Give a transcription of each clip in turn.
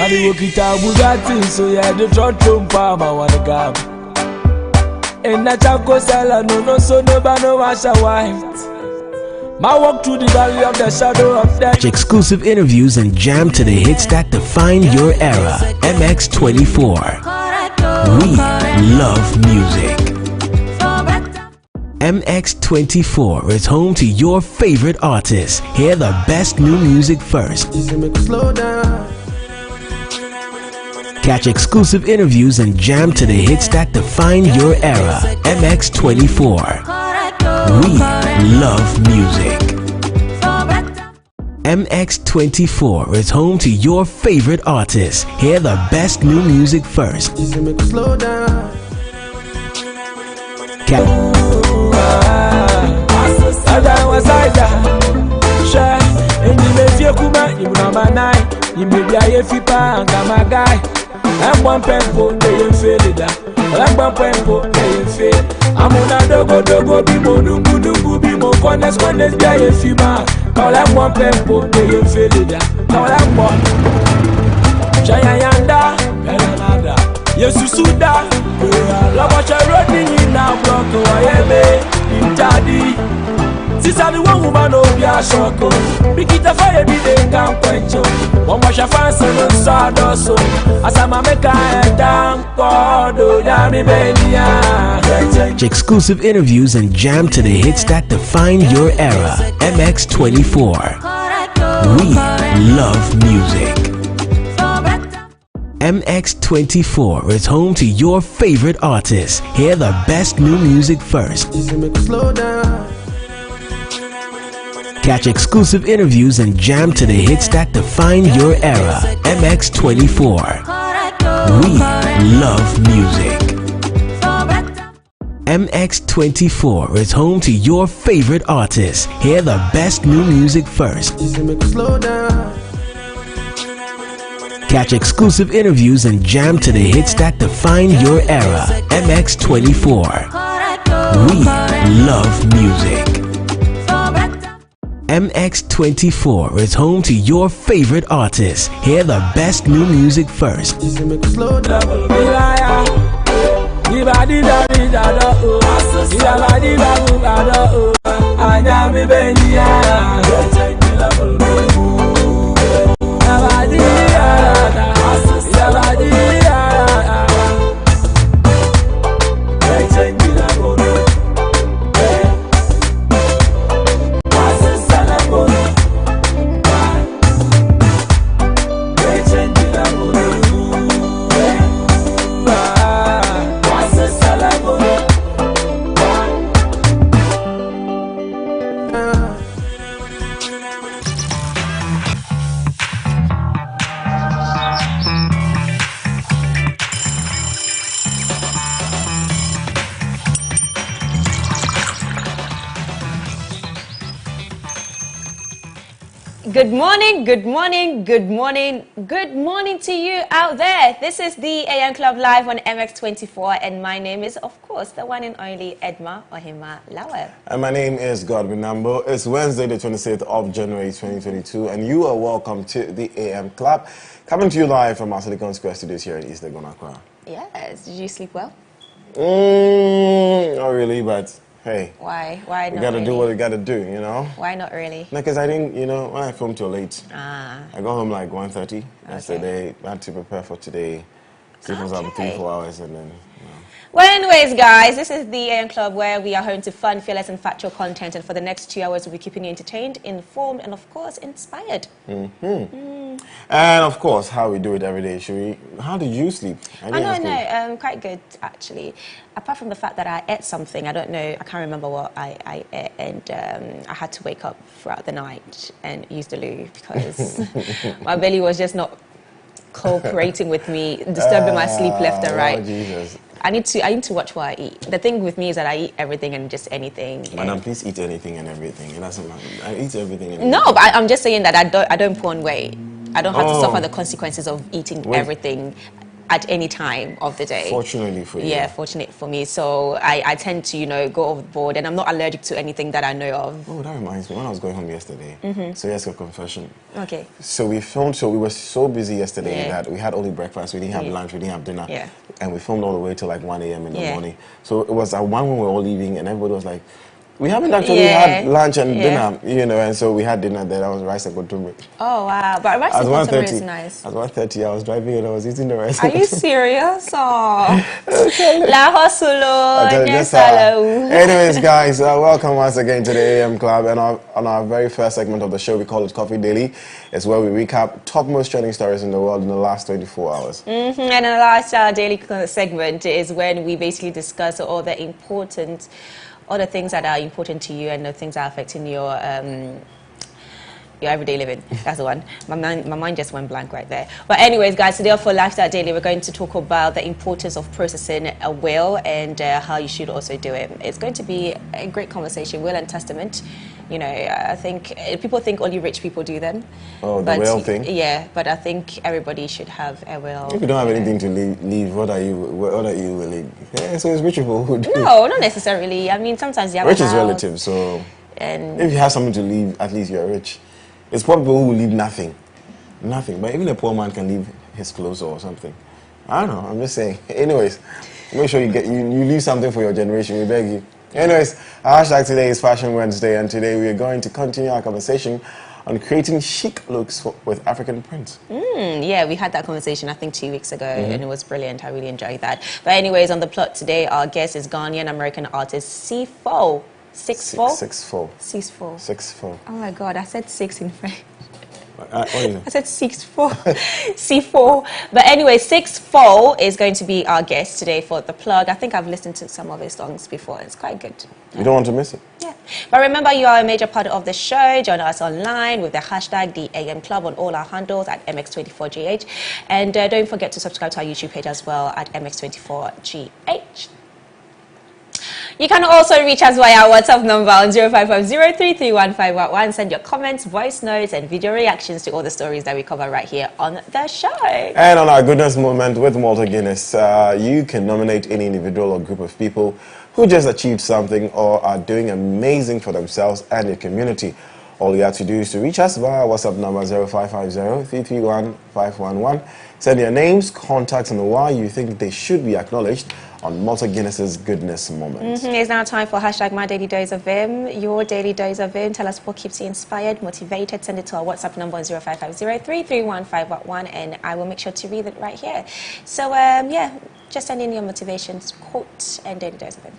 Nani wokita Bugatti, so yeah, the front room farmer wanna come. And na chanko sala no so no washa white. My walk through the valley of the shadow of death. Exclusive interviews and jam to the hits that define your era. MX24. We love music. MX24 is home to your favorite artists. Hear the best new music first. Catch exclusive interviews and jam to the hits that define your era. MX24. We love music. MX24 is home to your favorite artists. Hear the best new music first. I'm one pempo, they ain't feel it. I'm one pempo, they ain't feel. I'm on a dogo, bimo, dungu, bimo, honest, be a fima. Call I'm one pempo, they ain't feel it. Call I'm one. Chayanda, Belanada, Yesusuda, Lavacha running in now, block, in Tadi. Sister, the one woman of your shoko. Bikita fire be the camp quencho. One wash a fancy and sawdust. As I'm a meka and down, God, Yami Benia. Exclusive interviews and jam to the hits that define your era. MX24. We love music. MX24 is home to your favorite artists. Hear the best new music first. Catch exclusive interviews and jam to the hits that define your era. MX24. We love music. MX24 is home to your favorite artists. Hear the best new music first. Catch exclusive interviews and jam to the hits that define your era. MX24. We love music. MX24 is home to your favorite artists. Hear the best new music first. Good morning, good morning, good morning, good morning to you out there. This is the AM Club Live on MX24 and my name is, of course, the one and only Edma Ohima Lawal. And my name is Godwin Namboh. It's Wednesday, the 26th of January 2022 and you are welcome to the AM Club. Coming to you live from our Silicon Square studios here in East Legon, Accra. Yes, did you sleep well? Not really, but... Hey, why not we gotta really? do what we gotta do, you know? Why not really? No, because I didn't, when I filmed till late. I got home like 1:30 yesterday. I had to prepare for today. Sleep was up 3-4 hours and then, Well, anyways, guys, this is the AM Club where we are home to fun, fearless, and factual content. And for the next 2 hours, we'll be keeping you entertained, informed, and of course, inspired. And of course, how we do it every day. How did you sleep? No, quite good, actually. Apart from the fact that I ate something, I don't know, I can't remember what I ate, and I had to wake up throughout the night and use the loo because my belly was just not cooperating with me, disturbing my sleep left and right. Oh, Jesus. I need to watch what I eat. The thing with me is that I eat everything and just anything. Madam, please eat anything and everything. It doesn't matter. I eat everything and No, but I'm just saying that I don't put on weight. I don't have to suffer the consequences of eating everything. at any time of the day. Fortunately for you. Yeah, fortunate for me. So I tend to, go overboard, and I'm not allergic to anything that I know of. Oh, that reminds me. When I was going home yesterday, so here's a confession. Okay. So we filmed, so we were so busy yesterday that we had only breakfast, we didn't have lunch, we didn't have dinner. Yeah. And we filmed all the way till like 1 a.m. in the morning. So it was at 1 when we were all leaving, and everybody was like, we haven't actually had lunch and dinner, and so we had dinner there. That was rice and kotumbe. Oh, wow. But rice and kotumbe is nice. At 1:30, I was driving and I was eating the rice. Are you serious? Oh. La Hosulo. Anyways, guys, welcome once again to the AM Club. And on our very first segment of the show, we call it Coffee Daily. It's where we recap topmost trending stories in the world in the last 24 hours. And in the last daily segment is when we basically discuss all the things that are important to you and the things that are affecting your everyday living. That's the one. My mind just went blank right there. But anyways, guys, today for Lifestyle Daily, we're going to talk about the importance of processing a will and how you should also do it. It's going to be a great conversation, will and testament. I think people think only rich people do them. Oh, the will thing? Yeah, but I think everybody should have a will. If you don't have anything to leave, what are you willing? Yeah, so it's rich people who do. No, not necessarily. I mean, sometimes you have rich a is house, relative, so and if you have something to leave, at least you're rich. It's poor people who will leave nothing. But even a poor man can leave his clothes or something. I don't know, I'm just saying. Anyways, make sure you leave something for your generation, we beg you. Anyways, our hashtag today is Fashion Wednesday, and today we are going to continue our conversation on creating chic looks with African prints. Yeah, we had that conversation, I think, 2 weeks ago, and it was brilliant. I really enjoyed that. But anyways, on the plot today, our guest is Ghanaian-American artist C4. 6'4"? 6'4". 6'4". 6'4". Oh my God, I said 6 in French. What is it? I said 6'4". C4. But anyway, 6'4" is going to be our guest today for The Plug. I think I've listened to some of his songs before. It's quite good. You don't want to miss it. Yeah. But remember, you are a major part of the show. Join us online with the hashtag #TheAM Club on all our handles at MX24GH. And don't forget to subscribe to our YouTube page as well at MX24GH. You can also reach us via our WhatsApp number on 0550331511. Send your comments, voice notes, and video reactions to all the stories that we cover right here on the show. And on our goodness moment with Walter Guinness, you can nominate any individual or group of people who just achieved something or are doing amazing for themselves and their community. All you have to do is to reach us via our WhatsApp number 0550331511. Send your names, contacts, and why you think they should be acknowledged on Malta Guinness's Goodness Moment. It's now time for hashtag My Daily Dose of Vim, your daily dose of Vim. Tell us what keeps you inspired, motivated. Send it to our WhatsApp number on 0550331511, and I will make sure to read it right here. So, just send in your motivations, quote, and daily dose of Vim.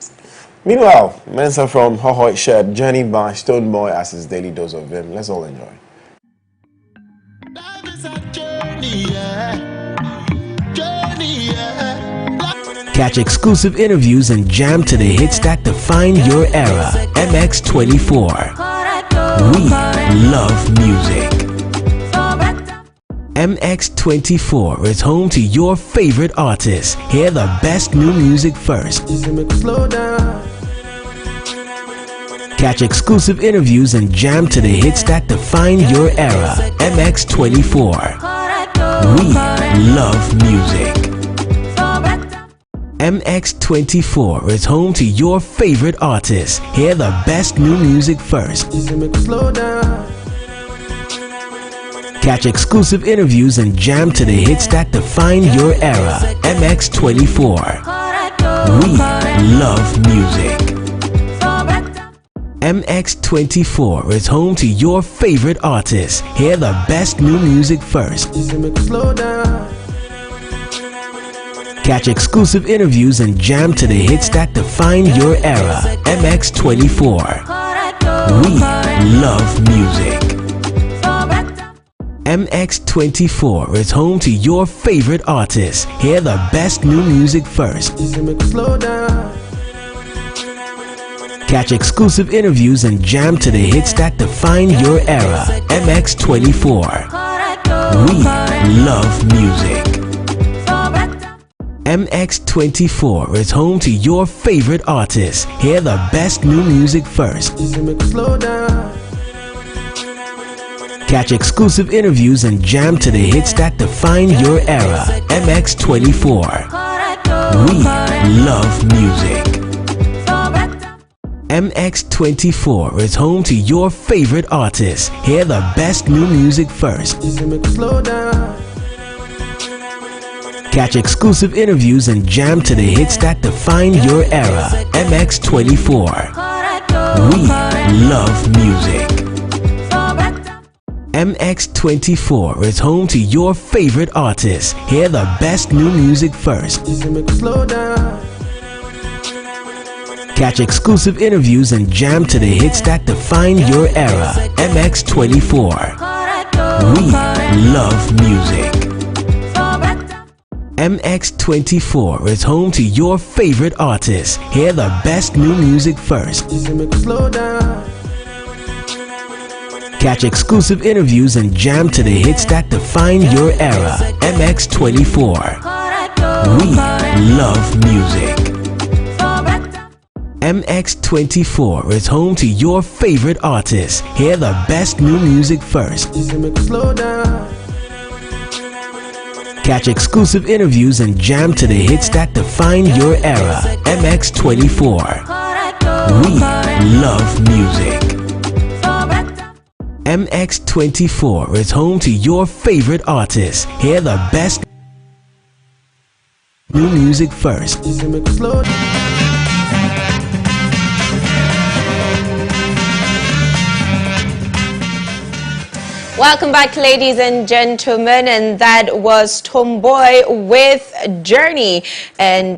Meanwhile, Mensa from Hohoi shared Journey by Stone Boy as his daily dose of Vim. Let's all enjoy. Life is a journey, yeah. Journey, yeah. Catch exclusive interviews and jam to the hits that define your era. MX24. We love music. MX24 is home to your favorite artists. Hear the best new music first. Catch exclusive interviews and jam to the hits that define your era. MX24. We love music. MX24 is home to your favorite artists. Hear the best new music first. Catch exclusive interviews and jam to the hits that define your era. MX24. We love music. MX24 is home to your favorite artists. Hear the best new music first. Catch exclusive interviews and jam to the hits that define your era. MX24. We love music. MX24 is home to your favorite artists. Hear the best new music first. Catch exclusive interviews and jam to the hits that define your era. MX24. We love music. MX24 is home to your favorite artists. Hear the best new music first. Catch exclusive interviews and jam to the hits that define your era. MX24. We love music. MX24 is home to your favorite artists. Hear the best new music first. Catch exclusive interviews and jam to the hits that define your era. MX24. We love music. MX24 is home to your favorite artists. Hear the best new music first. Catch exclusive interviews and jam to the hits that define your era. MX24. We love music. MX24 is home to your favorite artists. Hear the best new music first. Catch exclusive interviews and jam to the hits that define your era. MX24. We love music. MX24 is home to your favorite artists. Hear the best new music first. Catch exclusive interviews and jam to the hits that define your era. MX24. We love music. MX24 is home to your favorite artists. Hear the best new music first. Welcome back, ladies and gentlemen, and that was Tomboy with Journey, and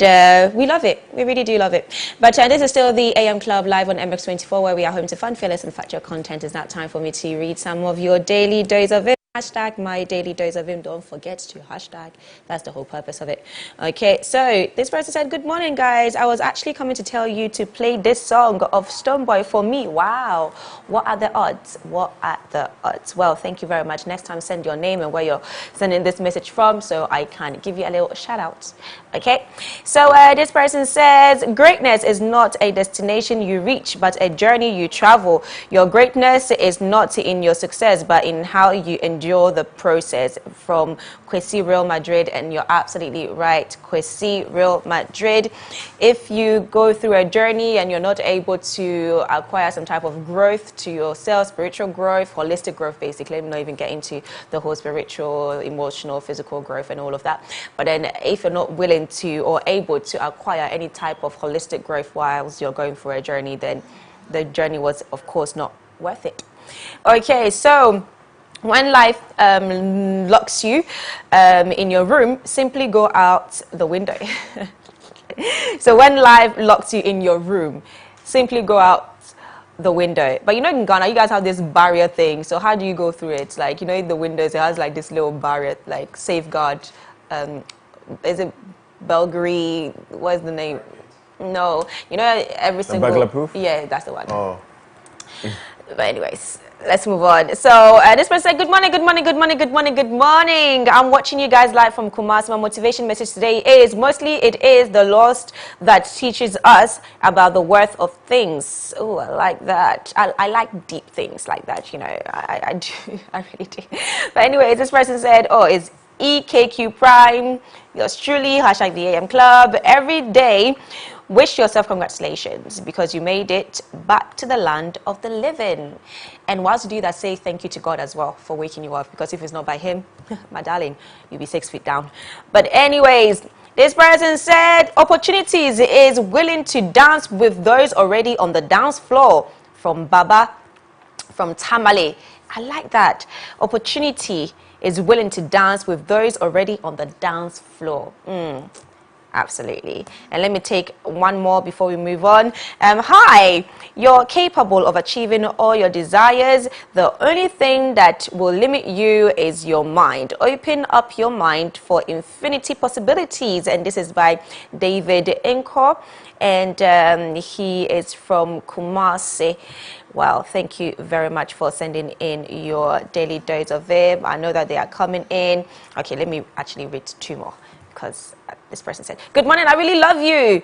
we love it. We really do love it. But this is still the AM Club live on MX24, where we are home to fun, fearless, and factual content. It's now time for me to read some of your daily dose of it. Hashtag my daily dose of him. Don't forget to hashtag. That's the whole purpose of it. Okay, so this person said, good morning, guys. I was actually coming to tell you to play this song of Stoneboy for me. Wow. What are the odds? What are the odds? Well, thank you very much. Next time, send your name and where you're sending this message from so I can give you a little shout out. Okay, so this person says, greatness is not a destination you reach, but a journey you travel. Your greatness is not in your success, but in how you endure the process. From Kwesi Real Madrid, and you're absolutely right, Kwesi Real Madrid. If you go through a journey and you're not able to acquire some type of growth to yourself, spiritual growth, holistic growth, basically, let me not even get into the whole spiritual, emotional, physical growth and all of that. But then if you're not willing to or able to acquire any type of holistic growth whilst you're going for a journey, then the journey was, of course, not worth it. Okay, so when life locks you in your room, simply go out the window. So when life locks you in your room, simply go out the window. But you know, in Ghana, you guys have this barrier thing. So how do you go through it? Like, you know, in the windows, it has like this little barrier, like safeguard. Is it Belgary? What's the name? No, you know, every single burglar proof. Yeah, that's the one. Oh. But anyways, let's move on. So this person said, good morning, good morning, good morning, good morning, good morning. I'm watching you guys live from Kumasi. My motivation message today is, mostly it is the lost that teaches us about the worth of things. Oh, I like that. I like deep things like that, you know. I do. I really do. But anyways, this person said, oh, it's EKQ Prime. Yours truly, hashtag the AM Club. Every day, wish yourself congratulations because you made it back to the land of the living. And whilst you do that, say thank you to God as well for waking you up, because if it's not by him, my darling, you'll be 6 feet down. But anyways, this person said, opportunities is willing to dance with those already on the dance floor. From Baba, from Tamale. I like that. Opportunity is willing to dance with those already on the dance floor. Absolutely. And let me take one more before we move on. Hi, you're capable of achieving all your desires. The only thing that will limit you is your mind. Open up your mind for infinity possibilities. And this is by David Inko. And he is from Kumasi. Well, thank you very much for sending in your daily dose of it. I know that they are coming in. Okay, let me actually read two more, because this person said, good morning, I really love you.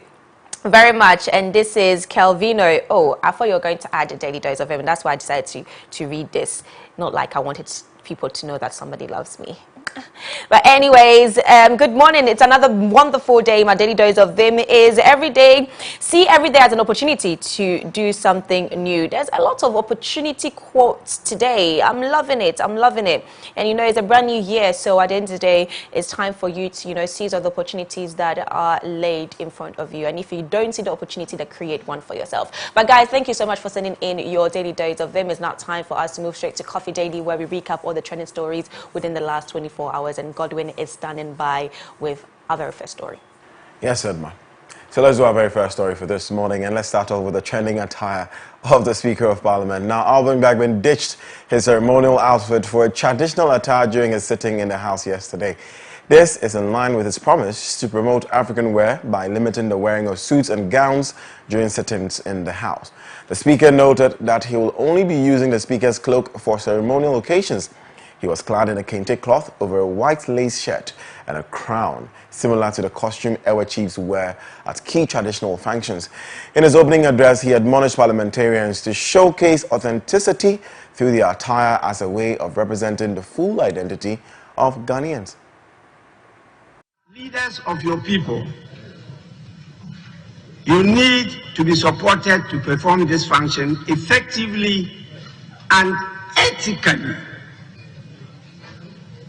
Very much, and this is Kelvino. Oh, I thought you were going to add a daily dose of him, and that's why I decided to read this. Not like I wanted people to know that somebody loves me. But anyways, good morning. It's another wonderful day. My daily dose of Vim is every day. See every day as an opportunity to do something new. There's a lot of opportunity quotes today. I'm loving it. I'm loving it. And it's a brand new year. So at the end of the day, it's time for you to, seize all the opportunities that are laid in front of you. And if you don't see the opportunity, then create one for yourself. But guys, thank you so much for sending in your daily dose of Vim. It's now time for us to move straight to Coffee Daily, where we recap all the trending stories within the last 24 hours, and Godwin is standing by with our very first story. Yes, Edma. So let's do our very first story for this morning, and let's start off with the trending attire of the Speaker of Parliament. Now, Godwin ditched his ceremonial outfit for a traditional attire during his sitting in the House yesterday. This is in line with his promise to promote African wear by limiting the wearing of suits and gowns during sittings in the House. The Speaker noted that he will only be using the Speaker's cloak for ceremonial occasions. He was clad in a kente cloth over a white lace shirt and a crown, similar to the costume Ewa chiefs wear at key traditional functions. In his opening address, he admonished parliamentarians to showcase authenticity through the attire as a way of representing the full identity of Ghanaians. Leaders of your people, you need to be supported to perform this function effectively and ethically,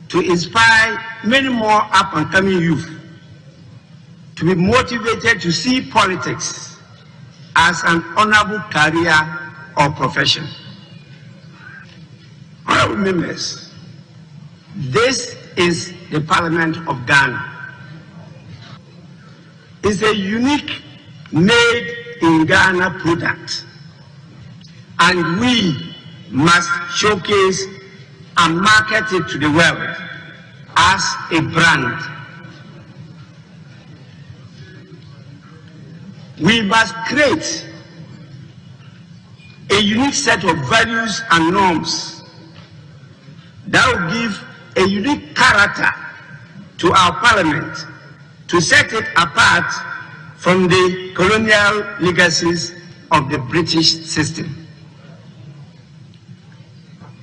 to inspire many more up-and-coming youth to be motivated to see politics as an honorable career or profession. Honorable members, this is the Parliament of Ghana. It's a unique made-in-Ghana product, and we must showcase and market it to the world as a brand. We must create a unique set of values and norms that will give a unique character to our parliament, to set it apart from the colonial legacies of the British system.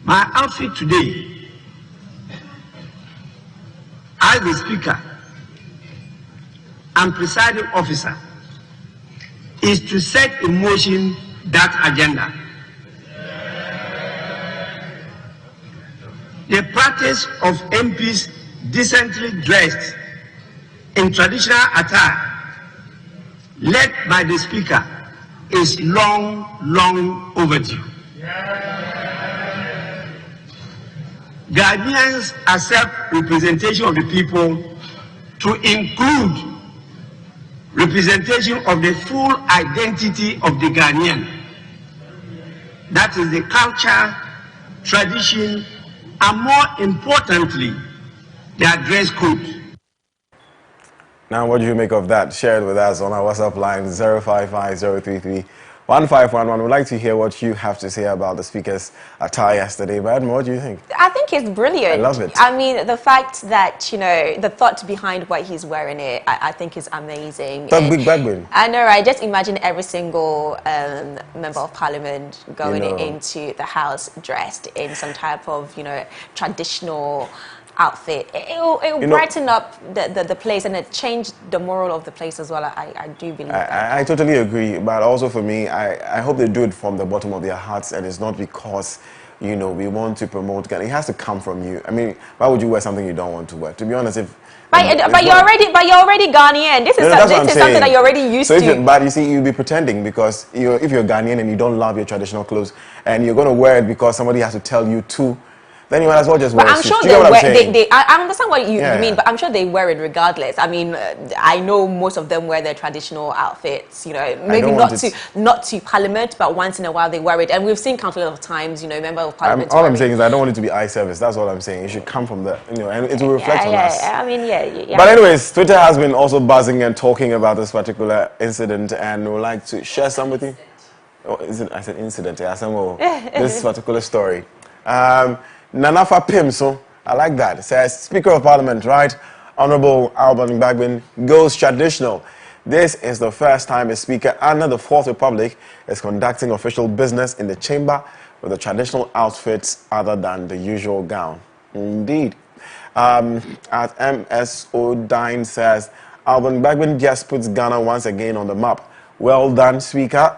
My outfit today, as the Speaker and presiding officer, is to set in motion that agenda. The practice of MPs decently dressed in traditional attire, led by the Speaker, is long overdue. Ghanaians accept representation of the people to include representation of the full identity of the Ghanaian. That is the culture, tradition, and more importantly, their dress code. Now, what do you make of that? Share it with us on our WhatsApp line 055-033-1511. We'd like to hear what you have to say about the Speaker's attire yesterday. But Edma, what do you think? I think it's brilliant. I love it. I mean, the fact that, the thought behind why he's wearing it, I think is amazing. That big Godwin. I know, right? Just imagine every single member of parliament going into the House dressed in some type of, traditional outfit. It'll brighten up the place, and it changed the moral of the place as well. I do believe that. I totally agree, but also for me, I hope they do it from the bottom of their hearts, and it's not because we want to promote Ghana. It has to come from you. I mean, why would you wear something you don't want to wear? To be honest, but you're already Ghanaian. This is something that you're already used to. But you see, you'll be pretending because if you're Ghanaian and you don't love your traditional clothes, and you're going to wear it because somebody has to tell you to, then you might as well just wear it. But I'm sure I understand what you mean, but I'm sure they wear it regardless. I mean, I know most of them wear their traditional outfits, maybe not to Parliament, but once in a while they wear it. And we've seen countless of times, Member of Parliament. All I'm saying is I don't want it to be eye service. That's all I'm saying. It should come from the, and it will reflect on us. I mean, But anyways, Twitter has been also buzzing and talking about this particular incident, and we'd like to share some with you. Oh, I said incident. Yeah, this particular story. Nanafa Pimso, I like that. It says, Speaker of Parliament, right? Honorable Godwin goes traditional. This is the first time a speaker under the Fourth Republic is conducting official business in the chamber with the traditional outfits other than the usual gown. Indeed. At MSO Dine says, Alban Bagwin just puts Ghana once again on the map. Well done, Speaker.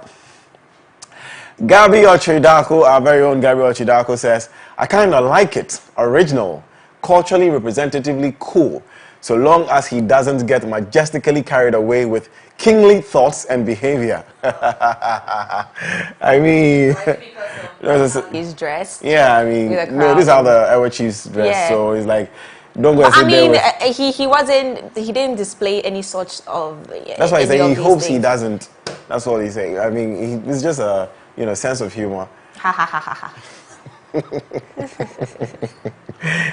Gabi Ochidako, our very own Gabi Ochidako says, I kind of like it. Original, culturally representatively cool, so long as he doesn't get majestically carried away with kingly thoughts and behavior. I mean, he's dressed. Yeah, I mean, no, this is how the Ewa Chief's dressed. Yeah. So it's like, don't go and sit there with... he didn't display any sort of... That's why he's saying he hopes he doesn't. That's what he's saying. I mean, it's just a, sense of humor. Ha ha ha ha ha.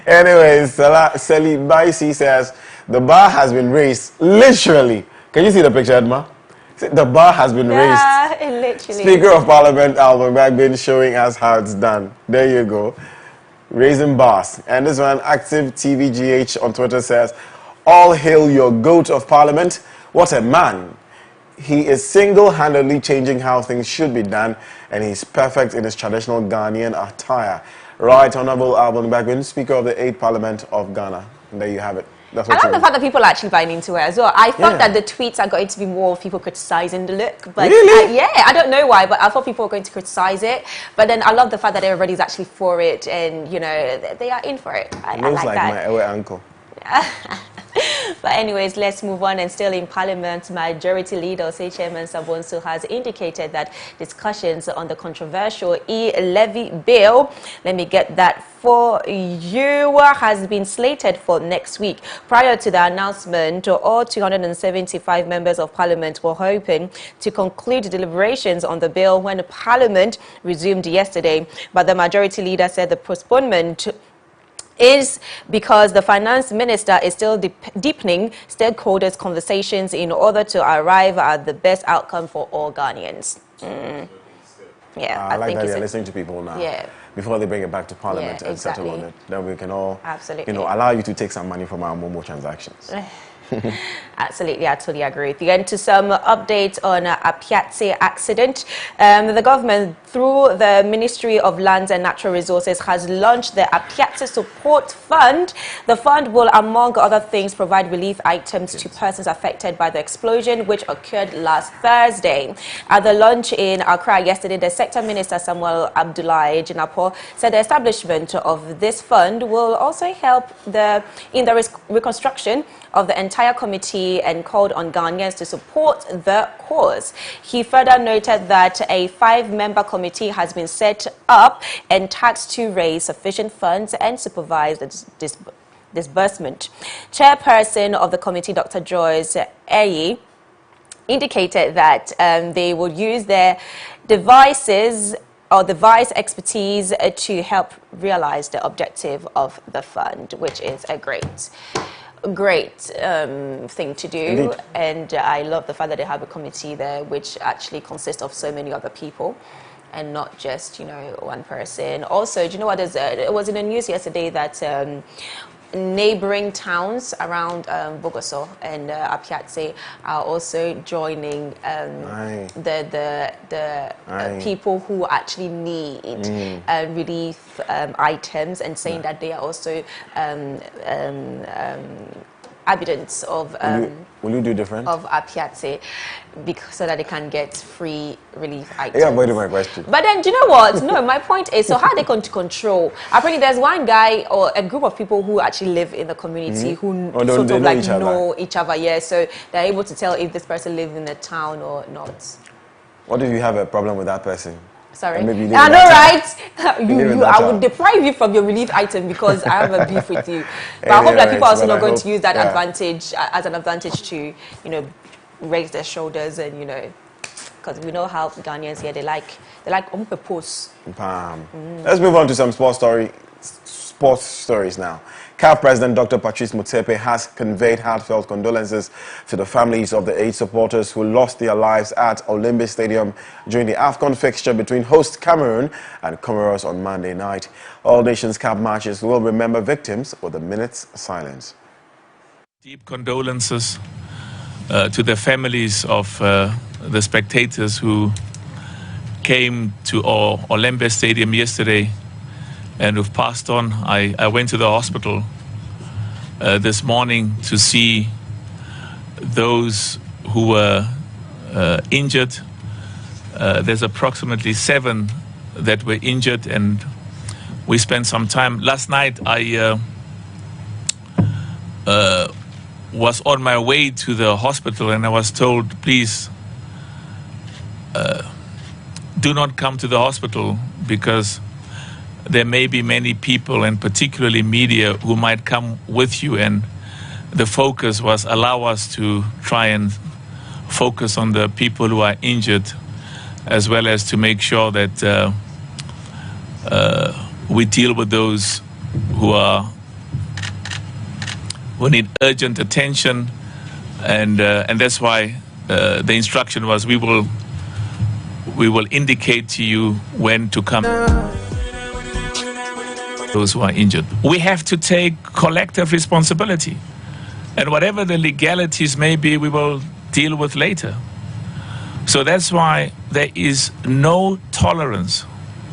Anyways, Sally Baisi says, the bar has been raised. Literally. Can you see the picture, Edma? The bar has been raised. Yeah, literally. Speaker of Parliament, Alban Bagwin, showing us how it's done. There you go. Raising bars. And this one, Active TVGH on Twitter says, all hail your goat of Parliament. What a man. He is single-handedly changing how things should be done, and he's perfect in his traditional Ghanaian attire. Right, Honorable Alban Bagwin, Speaker of the 8th Parliament of Ghana. And there you have it. That's what I love the fact that people are actually buying into it as well. I thought that the tweets are going to be more of people criticizing the look. But really? I don't know why, but I thought people were going to criticize it. But then I love the fact that everybody's actually for it, and, they are in for it. I looks like like that. my uncle. But anyways, let's move on. And still in Parliament, Majority Leader Chairman Sabonso has indicated that discussions on the controversial e-levy bill, let me get that for you, has been slated for next week. Prior to the announcement, all 275 members of Parliament were hoping to conclude deliberations on the bill when Parliament resumed yesterday. But the Majority Leader said the postponement is because the finance minister is still deepening stakeholders' conversations in order to arrive at the best outcome for all Ghanaians. Yeah, I like that they're listening to people now. Yeah. Before they bring it back to Parliament and settle on it, then we can all, absolutely, allow you to take some money from our Momo transactions. Absolutely, I totally agree with you. And to some updates on Apiatse accident, the government, through the Ministry of Lands and Natural Resources, has launched the Apiatse Support Fund. The fund will, among other things, provide relief items to persons affected by the explosion, which occurred last Thursday. At the launch in Accra yesterday, the Sector Minister Samuel Abdullahi Jinapo said the establishment of this fund will also help in the reconstruction of the entire committee and called on Ghanaians to support the cause. He further noted that a 5-member committee has been set up and tasked to raise sufficient funds and supervise the disbursement. Chairperson of the committee, Dr. Joyce Eyi, indicated that they will use their device expertise to help realize the objective of the fund, which is a great thing to do. Indeed. And I love the fact that they have a committee there which actually consists of so many other people and not just one person. Also, do you know what, it was in the news yesterday that neighboring towns around Bogoso and Apiatse are also joining the people who actually need relief items, and saying that they are also inhabitants of will you do different of Apiatse, so that they can get free relief items. Yeah, avoided my question. But then, do you know what? No, my point is, so how are they going to control? Apparently, there's one guy or a group of people who actually live in the community who know each other. Yeah, so they're able to tell if this person lives in the town or not. What if you have a problem with that person? Sorry. I know, right? I would deprive you from your relief item because I have a beef with you. But I hope that people are also not going to use that advantage as an advantage to, raise their shoulders and, because we know how Ghanaians here, they like on purpose. Let's move on to some sports stories now. CAF President Dr. Patrice Motsepe has conveyed heartfelt condolences to the families of the 8 supporters who lost their lives at Olympic Stadium during the AFCON fixture between host Cameroon and Comoros on Monday night. All Nations Cup matches will remember victims with a minute's silence. Deep condolences to the families of the spectators who came to Olembe Stadium yesterday and who've passed on. I went to the hospital this morning to see those who were injured. There's approximately 7 that were injured, and we spent some time. Last night I was on my way to the hospital, and I was told, please do not come to the hospital because there may be many people, and particularly media, who might come with you. And the focus was allow us to try and focus on the people who are injured, as well as to make sure that we deal with those who need urgent attention, and that's why the instruction was we will indicate to you when to come. Those who are injured, we have to take collective responsibility, and whatever the legalities may be, we will deal with later. So that's why there is no tolerance,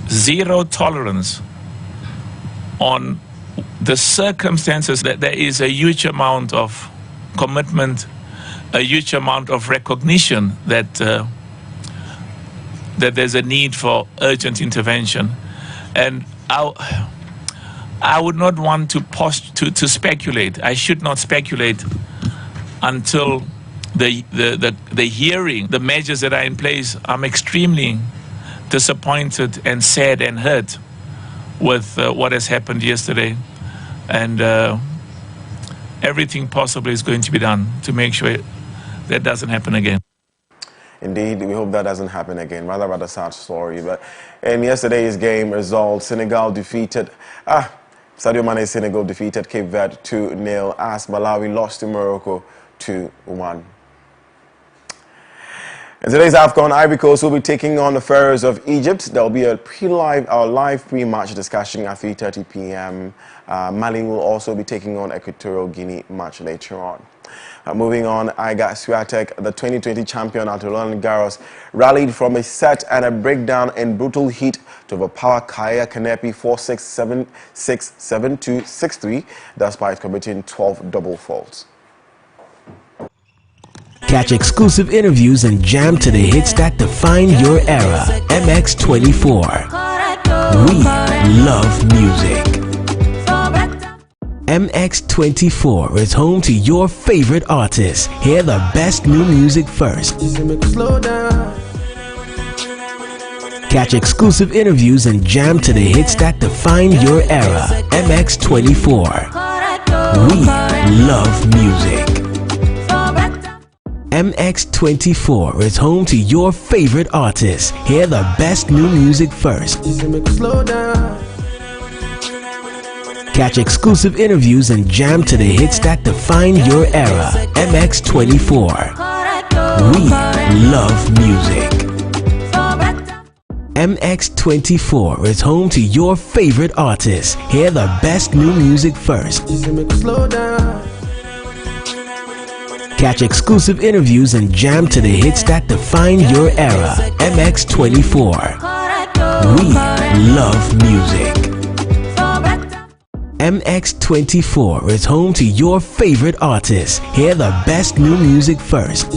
zero tolerance on the circumstances that there is a huge amount of commitment, a huge amount of recognition that that there's a need for urgent intervention. And I would not want to speculate. I should not speculate until the hearing, the measures that are in place. I'm extremely disappointed and sad and hurt with what has happened yesterday, and everything possible is going to be done to make sure that doesn't happen again. Indeed, we hope that doesn't happen again. Rather sad story. But in yesterday's game results, Senegal defeated Sadio Mane's Senegal defeated Cape Verde 2-0 as Malawi lost to Morocco 2-1. In today's AFCON, Ivory Coast will be taking on the Pharaohs of Egypt. There will be a live pre-match discussion at 3:30 p.m. Mali will also be taking on Equatorial Guinea much later on. Moving on, Iga Swiatek, the 2020 champion at Roland Garros, rallied from a set and a breakdown in brutal heat to overpower Kaya Kanepi 4-6, 7-6, 7-2, 6-3, despite committing 12 double faults. Catch exclusive interviews and jam to the hits that define your era. MX24. We love music. MX24 is home to your favorite artists. Hear the best new music first. Catch exclusive interviews and jam to the hits that define your era. MX24. We love music. MX24 is home to your favorite artists. Hear the best new music first. Catch exclusive interviews and jam to the hits that define your era. MX24. We love music. MX24 is home to your favorite artists. Hear the best new music first. Catch exclusive interviews and jam to the hits that define your era. MX24. We love music. MX24 is home to your favorite artists. Hear the best new music first.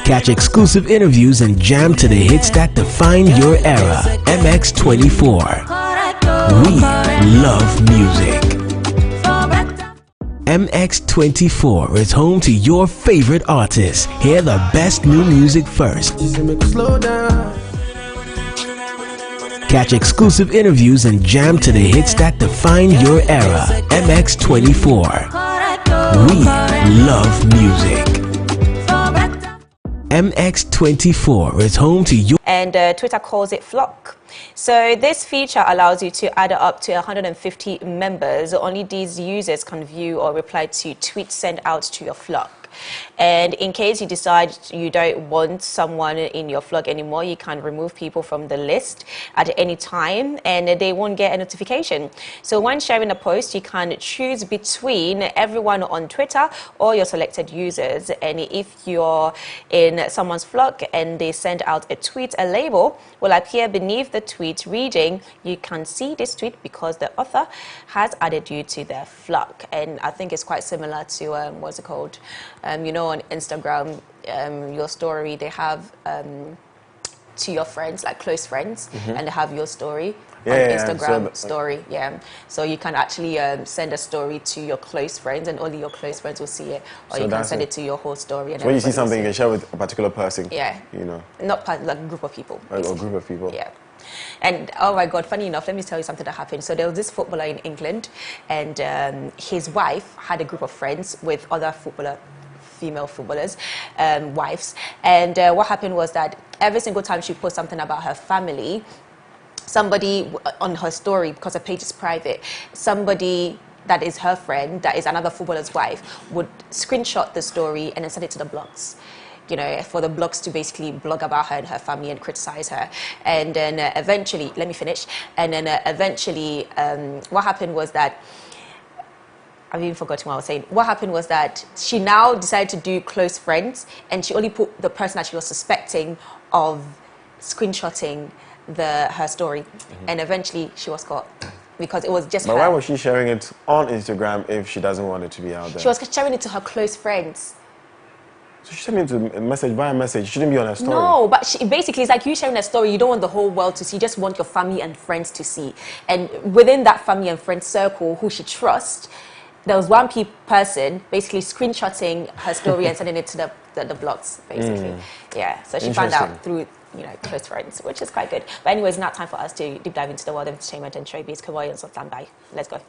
Catch exclusive interviews and jam to the hits that define your era. MX24. We love music. MX24 is home to your favorite artists. Hear the best new music first. Catch exclusive interviews and jam to the hits that define your era. MX24. We love music. MX24 is home to you. And Twitter calls it Flock. So this feature allows you to add up to 150 members. Only these users can view or reply to tweets sent out to your Flock. And in case you decide you don't want someone in your flock anymore, you can remove people from the list at any time and they won't get a notification. So when sharing a post, you can choose between everyone on Twitter or your selected users. And if you're in someone's flock and they send out a tweet, a label will appear beneath the tweet reading, "You can see this tweet because the author has added you to their flock." And I think it's quite similar to what's it called? You know, on Instagram, your story, they have to your friends, like close friends, and they have your story on Instagram story. Yeah, so you can actually send a story to your close friends, and only your close friends will see it, or so you can send it to your whole story. And so when you see something, you can share with a particular person. Yeah, you know, not like a group of people. A group of people. Yeah. And oh my God, funny enough, let me tell you something that happened. So there was this footballer in England, and his wife had a group of friends with other female footballers, wives. And what happened was that every single time she posts something about her family, somebody on her story, because her page is private, somebody that is her friend, that is another footballer's wife, would screenshot the story and then send it to the blogs. You know, for the blogs to basically blog about her and her family and criticize her. And then eventually, let me finish. And then eventually, what happened was that, I've even forgotten what I was saying. What happened was that she now decided to do close friends, and she only put the person that she was suspecting of screenshotting her story. And eventually she was caught because it was just her. But why was she sharing it on Instagram if she doesn't want it to be out there? She was sharing it to her close friends. So she sent me a message via message. It shouldn't be on her story. No, but basically it's like you sharing a story. You don't want the whole world to see. You just want your family and friends to see. And within that family and friend circle, who she trusts, there was one person basically screenshotting her story and sending it to the blogs, basically. Yeah, so she found out through, you know, close friends, which is quite good. But anyways, now time for us to deep dive into the world of entertainment and showbiz. Kawai on standby. Let's go.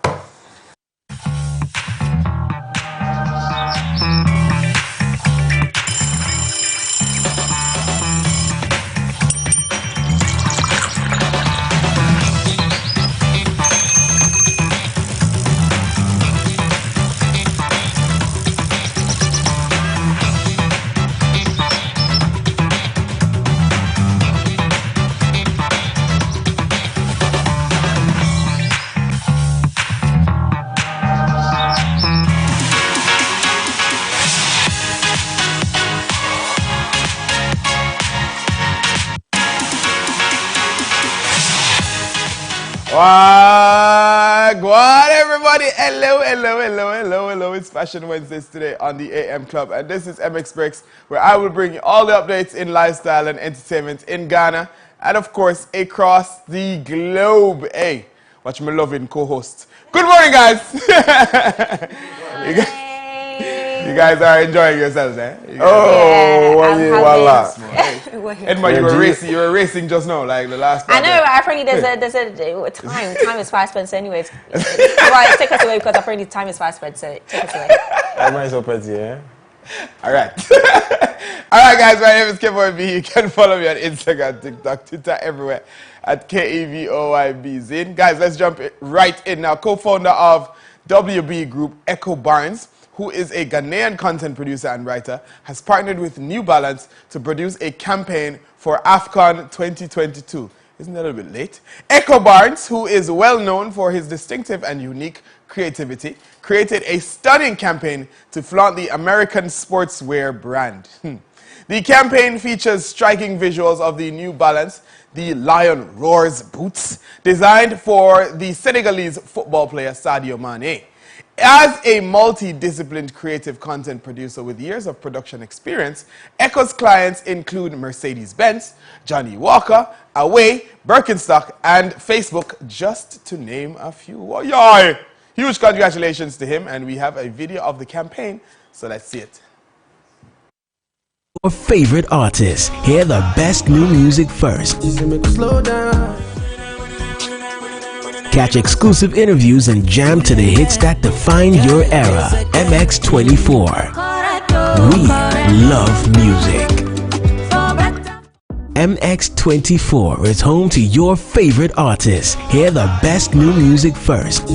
What everybody? Hello. It's Fashion Wednesdays today on the AM Club, and this is MX Breaks, where I will bring you all the updates in lifestyle and entertainment in Ghana and of course across the globe. Hey, watch my loving co-host. Good morning, guys. You guys are enjoying yourselves, eh? Voila. Edma, you were racing just now, like the last part. I know, apparently there's a time is fast spent, so anyways. Right, take us away, because apparently time is fast spent, so take us away. Edma is so pretty, eh? Alright. Alright, guys, my name is Kevoyb. You can follow me on Instagram, TikTok, Twitter, everywhere at KEVOYBZin. Guys, let's jump right in now. Co-founder of WB Group, Echo Barnes, who is a Ghanaian content producer and writer, has partnered with New Balance to produce a campaign for AFCON 2022. Isn't that a little bit late? Echo Barnes, who is well known for his distinctive and unique creativity, created a stunning campaign to flaunt the American sportswear brand. The campaign features striking visuals of the New Balance, the Lion Roars boots, designed for the Senegalese football player Sadio Mane. As a multidisciplined creative content producer with years of production experience, Echo's clients include Mercedes-Benz, Johnny Walker, Away, Birkenstock, and Facebook, just to name a few. Oh, yay! Huge congratulations to him, and we have a video of the campaign, so let's see it. Your favorite artists. Hear the best new music first. Catch exclusive interviews and jam to the hits that define your era. MX24. We love music. MX24 is home to your favorite artists. Hear the best new music first.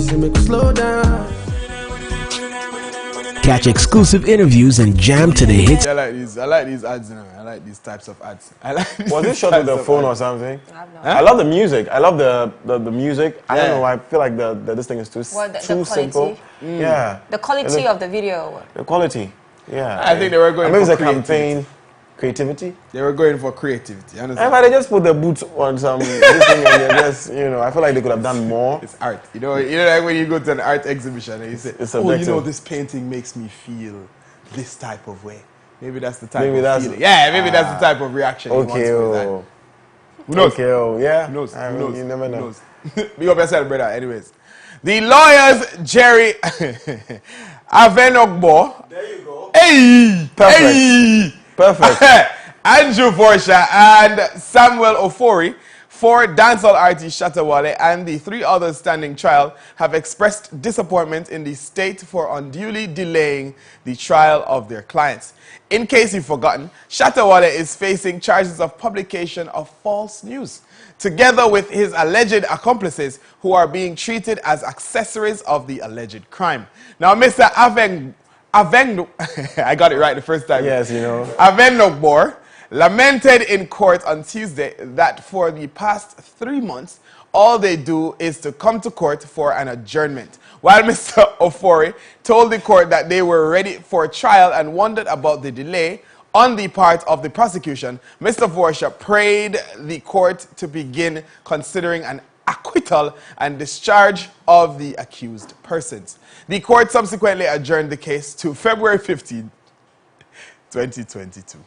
Catch exclusive interviews and jam to the hits. I like these ads, you know. I like these types of ads. I like these Was it shot with the types of phone or ads. something? Huh? I love the music. I love the music. I don't Yeah. know. I feel like this thing is too What, the too simple. quality? Yeah. The quality of the video. The quality. Yeah. I think they were going Maybe for it's a campaign. Creativity. They were going for creativity. You understand? But they just put the boots on some this thing and they just, I feel like they could have done more. It's art. You know, like when you go to an art exhibition and you say, It's "Oh, subjective. this painting makes me feel this type of way." Maybe that's the type Maybe of that's- feeling. Yeah, maybe that's the type of reaction. he wants Okay, for that. oh. Who knows? Okay, oh, yeah. Who knows? I Who mean, knows? You never Who know. knows? Big up yourself, brother. Anyways, the lawyers Jerry Avenogbo. There you go. Hey, Perfect. hey. Perfect. Andrew Forsha and Samuel Ofori, 4 dancehall artists Shatawale and the 3 others standing trial have expressed disappointment in the state for unduly delaying the trial of their clients. In case you've forgotten, Shatawale is facing charges of publication of false news, together with his alleged accomplices who are being treated as accessories of the alleged crime. Now, Mr. Aveng, I got it right the first time. Yes, Avenogbor lamented in court on Tuesday that for the past 3 months, all they do is to come to court for an adjournment. While Mr. Ofori told the court that they were ready for trial and wondered about the delay on the part of the prosecution, Mr. Forsha prayed the court to begin considering an acquittal and discharge of the accused persons. The court subsequently adjourned the case to February 15, 2022.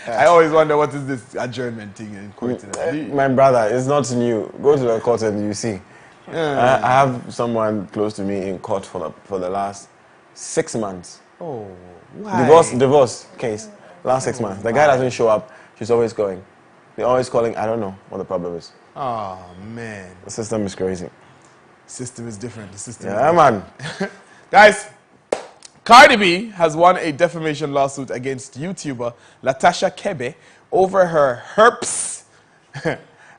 I always wonder what is this adjournment thing in court. My brother, it's not new. Go to the court and you see. I have someone close to me in court for the last 6 months. Oh, why? Divorce case. Last 6 months. The guy doesn't show up. She's always going. They're always calling. I don't know what the problem is. Oh, man. The system is crazy. System is different. The system is Yeah, different. man. Guys, Cardi B has won a defamation lawsuit against YouTuber Latasha Kebe over her herpes.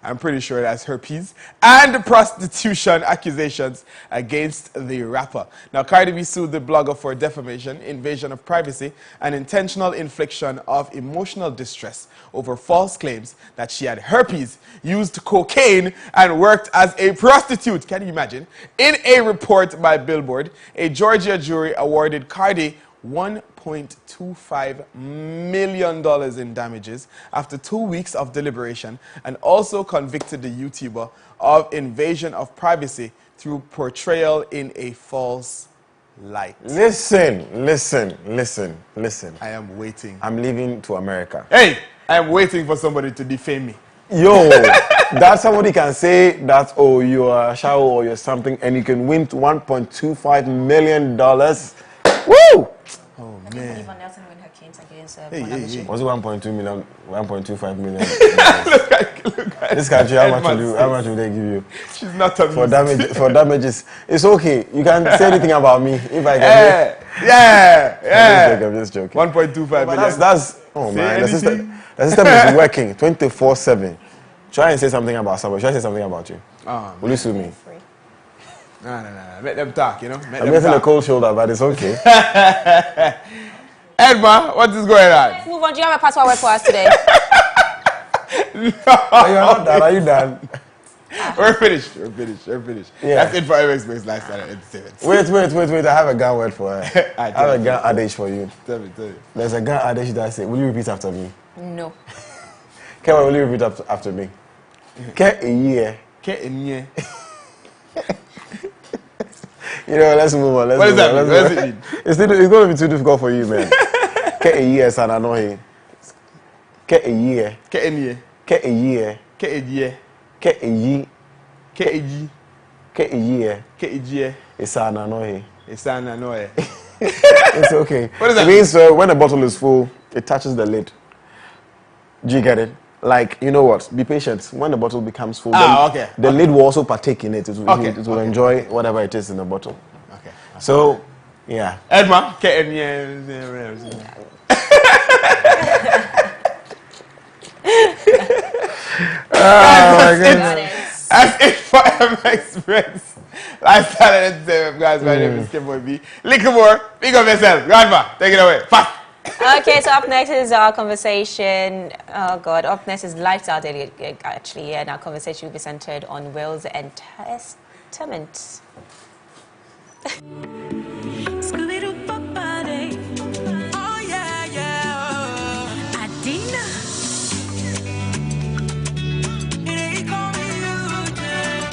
I'm pretty sure that's herpes, and prostitution accusations against the rapper. Now, Cardi B sued the blogger for defamation, invasion of privacy, and intentional infliction of emotional distress over false claims that she had herpes, used cocaine, and worked as a prostitute. Can you imagine? In a report by Billboard, a Georgia jury awarded Cardi $1.25 million in damages after 2 weeks of deliberation, and also convicted the YouTuber of invasion of privacy through portrayal in a false light. Listen. I am waiting. I'm leaving to America. Hey, I am waiting for somebody to defame me. Yo, that somebody can say that, oh, you're a shower or you're something, and you can win $1.25 million. Woo! Oh, I can't man. believe Nelson win her case against Hey. Was it 1.2 million, 1.25 million? Look at This country, how much Edma's will they give you She's not amused. for damages? It's okay. You can say anything about me if I can. Yeah. I'm just joking. 1.25 But million. that's oh Say man, the anything. system is working 24/7. Try and say something about somebody. Try and say something about you. Oh, Will you sue me? no. Let them talk, you know. Let I'm them getting a talk. cold shoulder, but it's okay. Edma, what is going on? Let's move on. Do you have a password word for us today? Are you not done? Are you done? We're finished. Yeah. That's it for MX Based Lifestyle and Entertainment. Wait. I have a gun word for her. I have a gun adage for you. Tell me. There's a gun adage that says, will you repeat after me? No. Kevin, will you repeat after me? Ke a year. Let's move on. What does that mean? What does it mean? It's going to be too difficult for you, man. Ke a year, son, I know him. Ke a year. Ke a year. Ke a year. Ke a year. It's an annoying. It's an annoying. It's okay. What does that It means when the bottle is full, it touches the lid. Do you get it? Like, you know what? Be patient. When the bottle becomes full, okay. the lid will also partake in it. It will, Okay. it will enjoy whatever it is in the bottle. Okay. So, yeah. Edma, Oh my goodness. That's it for MX Friends. Lifestyle and entertainment, guys. My name is Kimboy B. Little more, big up yourself. Grandma, take it away. Fast. Okay, so up next is our conversation. Oh God, up next is Lifestyle Daily, actually, and our conversation will be centered on wills and testaments. Oh yeah, yeah. Adina.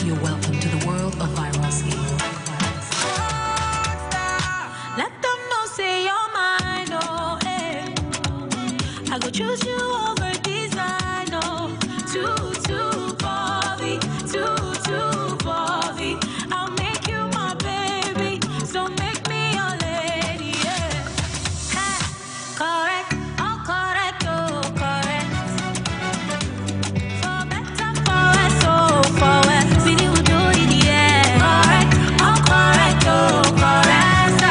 You're welcome to the world of virality. Let them know say you're mine, oh, eh. I go choose you over design, oh. Too Bobby, too Bobby. I'll make you my baby, so make me your lady, yeah. Hey, correct, oh correct, oh correct. For better, for worse, oh for worse. We need to do it, yeah. Correct, oh correct, oh correct.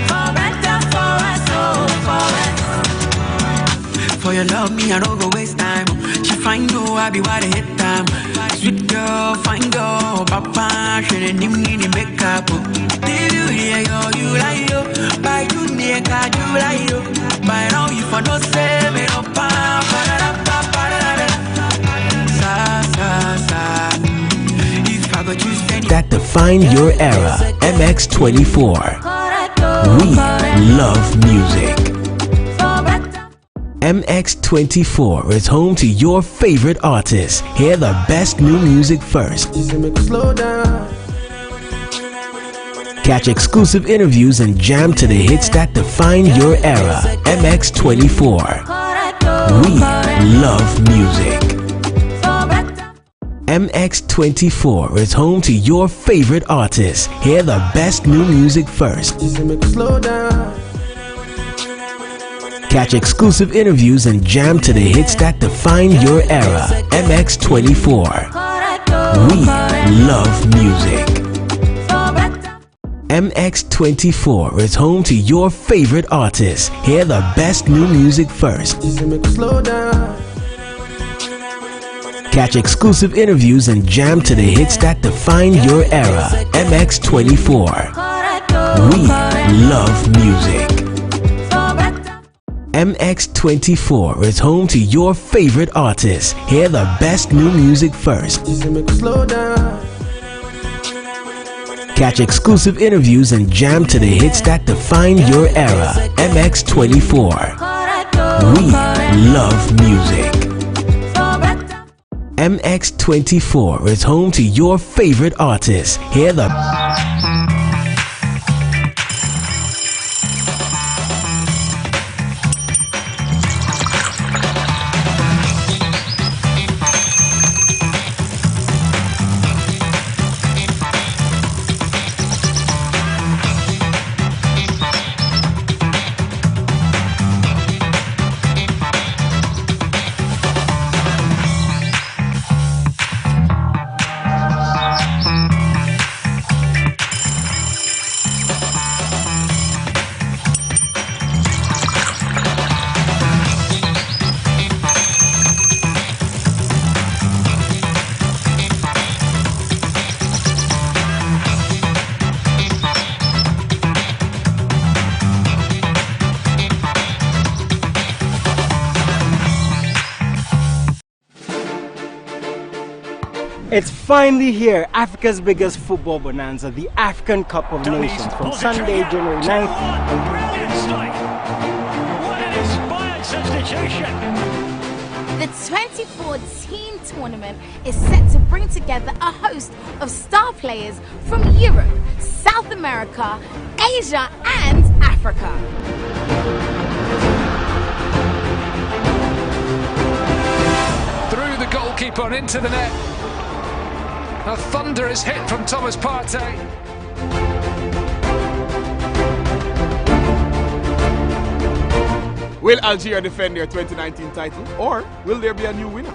For better, for worse, oh for worse. For your love, me, I don't go waste time. She find you, I be what I hit time. Sweet girl, fine girl, papa, she didn't need the makeup. Did you hear you like you? By you, make I do like you. By now, you for no say, me no pa. If I go choose any That define your era. MX24. We love music. MX24 is home to your favorite artists. Hear the best new music first. Catch exclusive interviews and jam to the hits that define your era. MX24. We love music. MX24 is home to your favorite artists. Hear the best new music first. Catch exclusive interviews and jam to the hits that define your era. MX24. We love music. MX24 is home to your favorite artists. Hear the best new music first. Catch exclusive interviews and jam to the hits that define your era. MX24. We love music. MX24 is home to your favorite artists. Hear the best new music first. Catch exclusive interviews and jam to the hits that define your era. MX24. We love music. MX24 is home to your favorite artists. Hear the It's finally here, Africa's biggest football bonanza, the African Cup of Nations, from Sunday, January 9th. Brilliant strike. What an inspired substitution. The 2014 tournament is set to bring together a host of star players from Europe, South America, Asia, and Africa. Through the goalkeeper and into the net. A thunderous hit from Thomas Partey. Will Algeria defend their 2019 title, or will there be a new winner?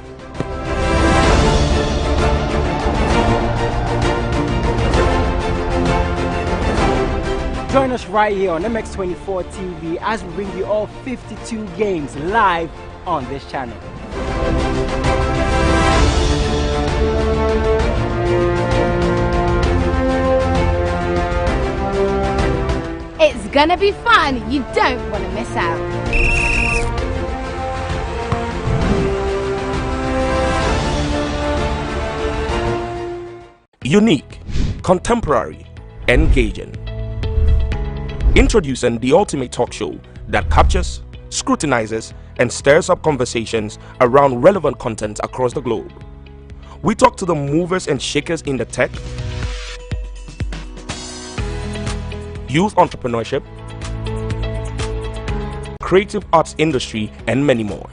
Join us right here on MX24 TV as we bring you all 52 games live on this channel. It's gonna be fun. You don't want to miss out. Unique, contemporary, engaging. Introducing the ultimate talk show that captures, scrutinizes, and stirs up conversations around relevant content across the globe. We talk to the movers and shakers in the tech, youth entrepreneurship, creative arts industry, and many more.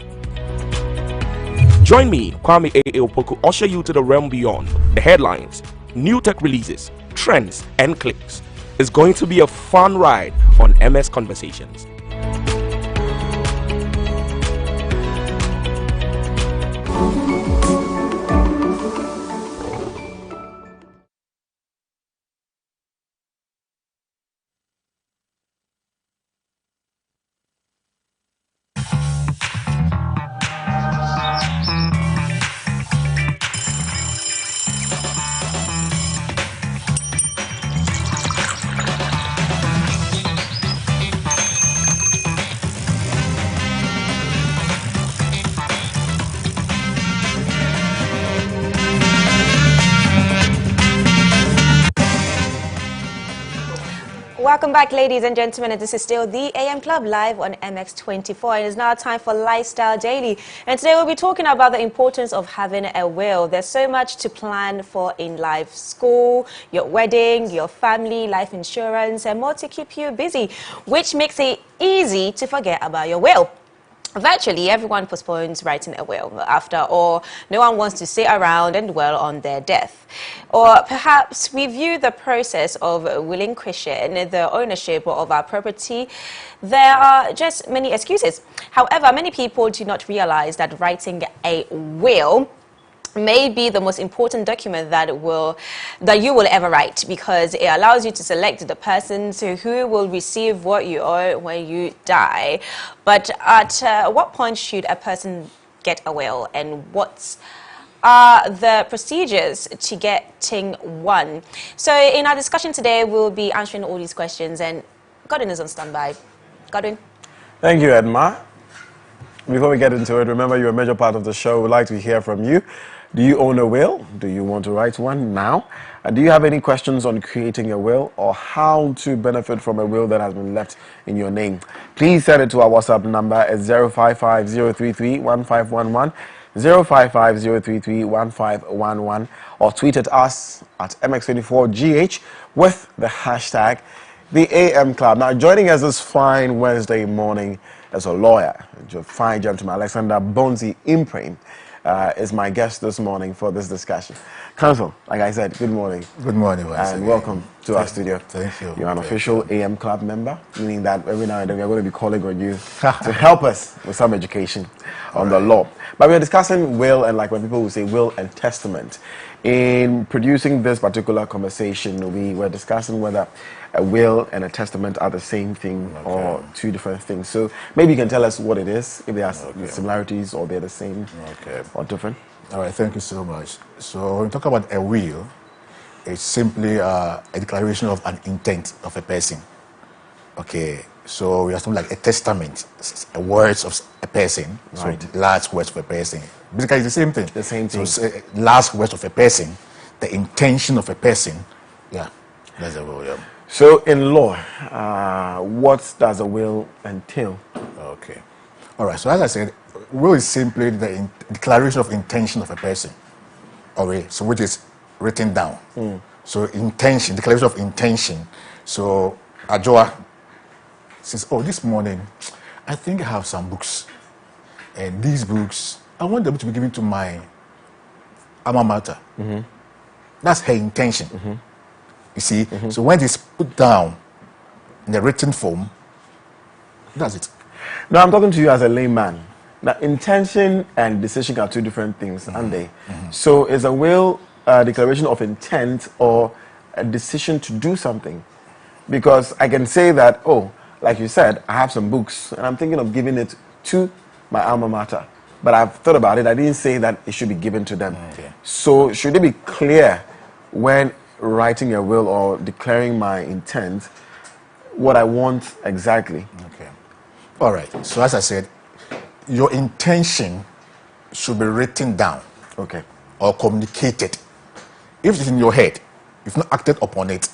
Join me, Kwame A. Opoku, usher you to the realm beyond the headlines, new tech releases, trends, and clicks. It's going to be a fun ride on MS Conversations. Welcome back, ladies and gentlemen, and this is still the AM Club live on MX24. It is now time for Lifestyle Daily, and today we'll be talking about the importance of having a will. There's so much to plan for in life: school, your wedding, your family, life insurance, and more to keep you busy, which makes it easy to forget about your will. Virtually everyone postpones writing a will. After all, no one wants to sit around and dwell on their death. Or perhaps we view the process of relinquishing the ownership of our property. There are just many excuses. However, many people do not realize that writing a will may be the most important document that you will ever write, because it allows you to select the persons who will receive what you owe when you die. But at what point should a person get a will, and what are the procedures to getting one? So in our discussion today, we'll be answering all these questions, and Godwin is on standby. Godwin. Thank you, Edma. Before we get into it, remember you're a major part of the show. We'd like to hear from you. Do you own a will? Do you want to write one now? And do you have any questions on creating a will or how to benefit from a will that has been left in your name? Please send it to our WhatsApp number at 055-033-1511, 055-033-1511, or tweet at us at MX24GH with the hashtag the AM Club. Now, joining us this fine Wednesday morning as a lawyer, a fine gentleman, Alexander Bonzi Imprane, is my guest this morning for this discussion. Counsel, like I said, good morning. Good morning, and welcome to our studio. Thank you. You're an official AM Club member, meaning that every now and then we're going to be calling on you to help us with some education on the law. But we're discussing will, and like when people will say will and testament. In producing this particular conversation, we were discussing whether a will and a testament are the same thing or two different things. So maybe you can tell us what it is, if there are similarities or they're the same or different. All right, thank you so much. So when we talk about a will, it's simply a declaration of an intent of a person. Okay, so we have something like a testament, words of a person, so last words of a person. Basically, it's the same thing. The same thing. So last words of a person, the intention of a person. Yeah, that's a will. Yeah. So in law, what does a will entail? Okay. All right. So as I said, will is simply the declaration of intention of a person. Okay. So which is written down. So intention, declaration of intention. So Ajoa says, "Oh, this morning, I think I have some books, and these books, I want them to be given to my alma mater." That's her intention. You see, so when it's put down in the written form, that's it. Now, I'm talking to you as a layman. Now, intention and decision are two different things, aren't they? So, is a will a declaration of intent or a decision to do something? Because I can say that, oh, like you said, I have some books, and I'm thinking of giving it to my alma mater. but I've thought about it. I didn't say that it should be given to them. Okay. So should it be clear when writing a will or declaring my intent what I want exactly? Okay. All right. So as I said, your intention should be written down. Okay. Or communicated. If it's in your head, if not acted upon it,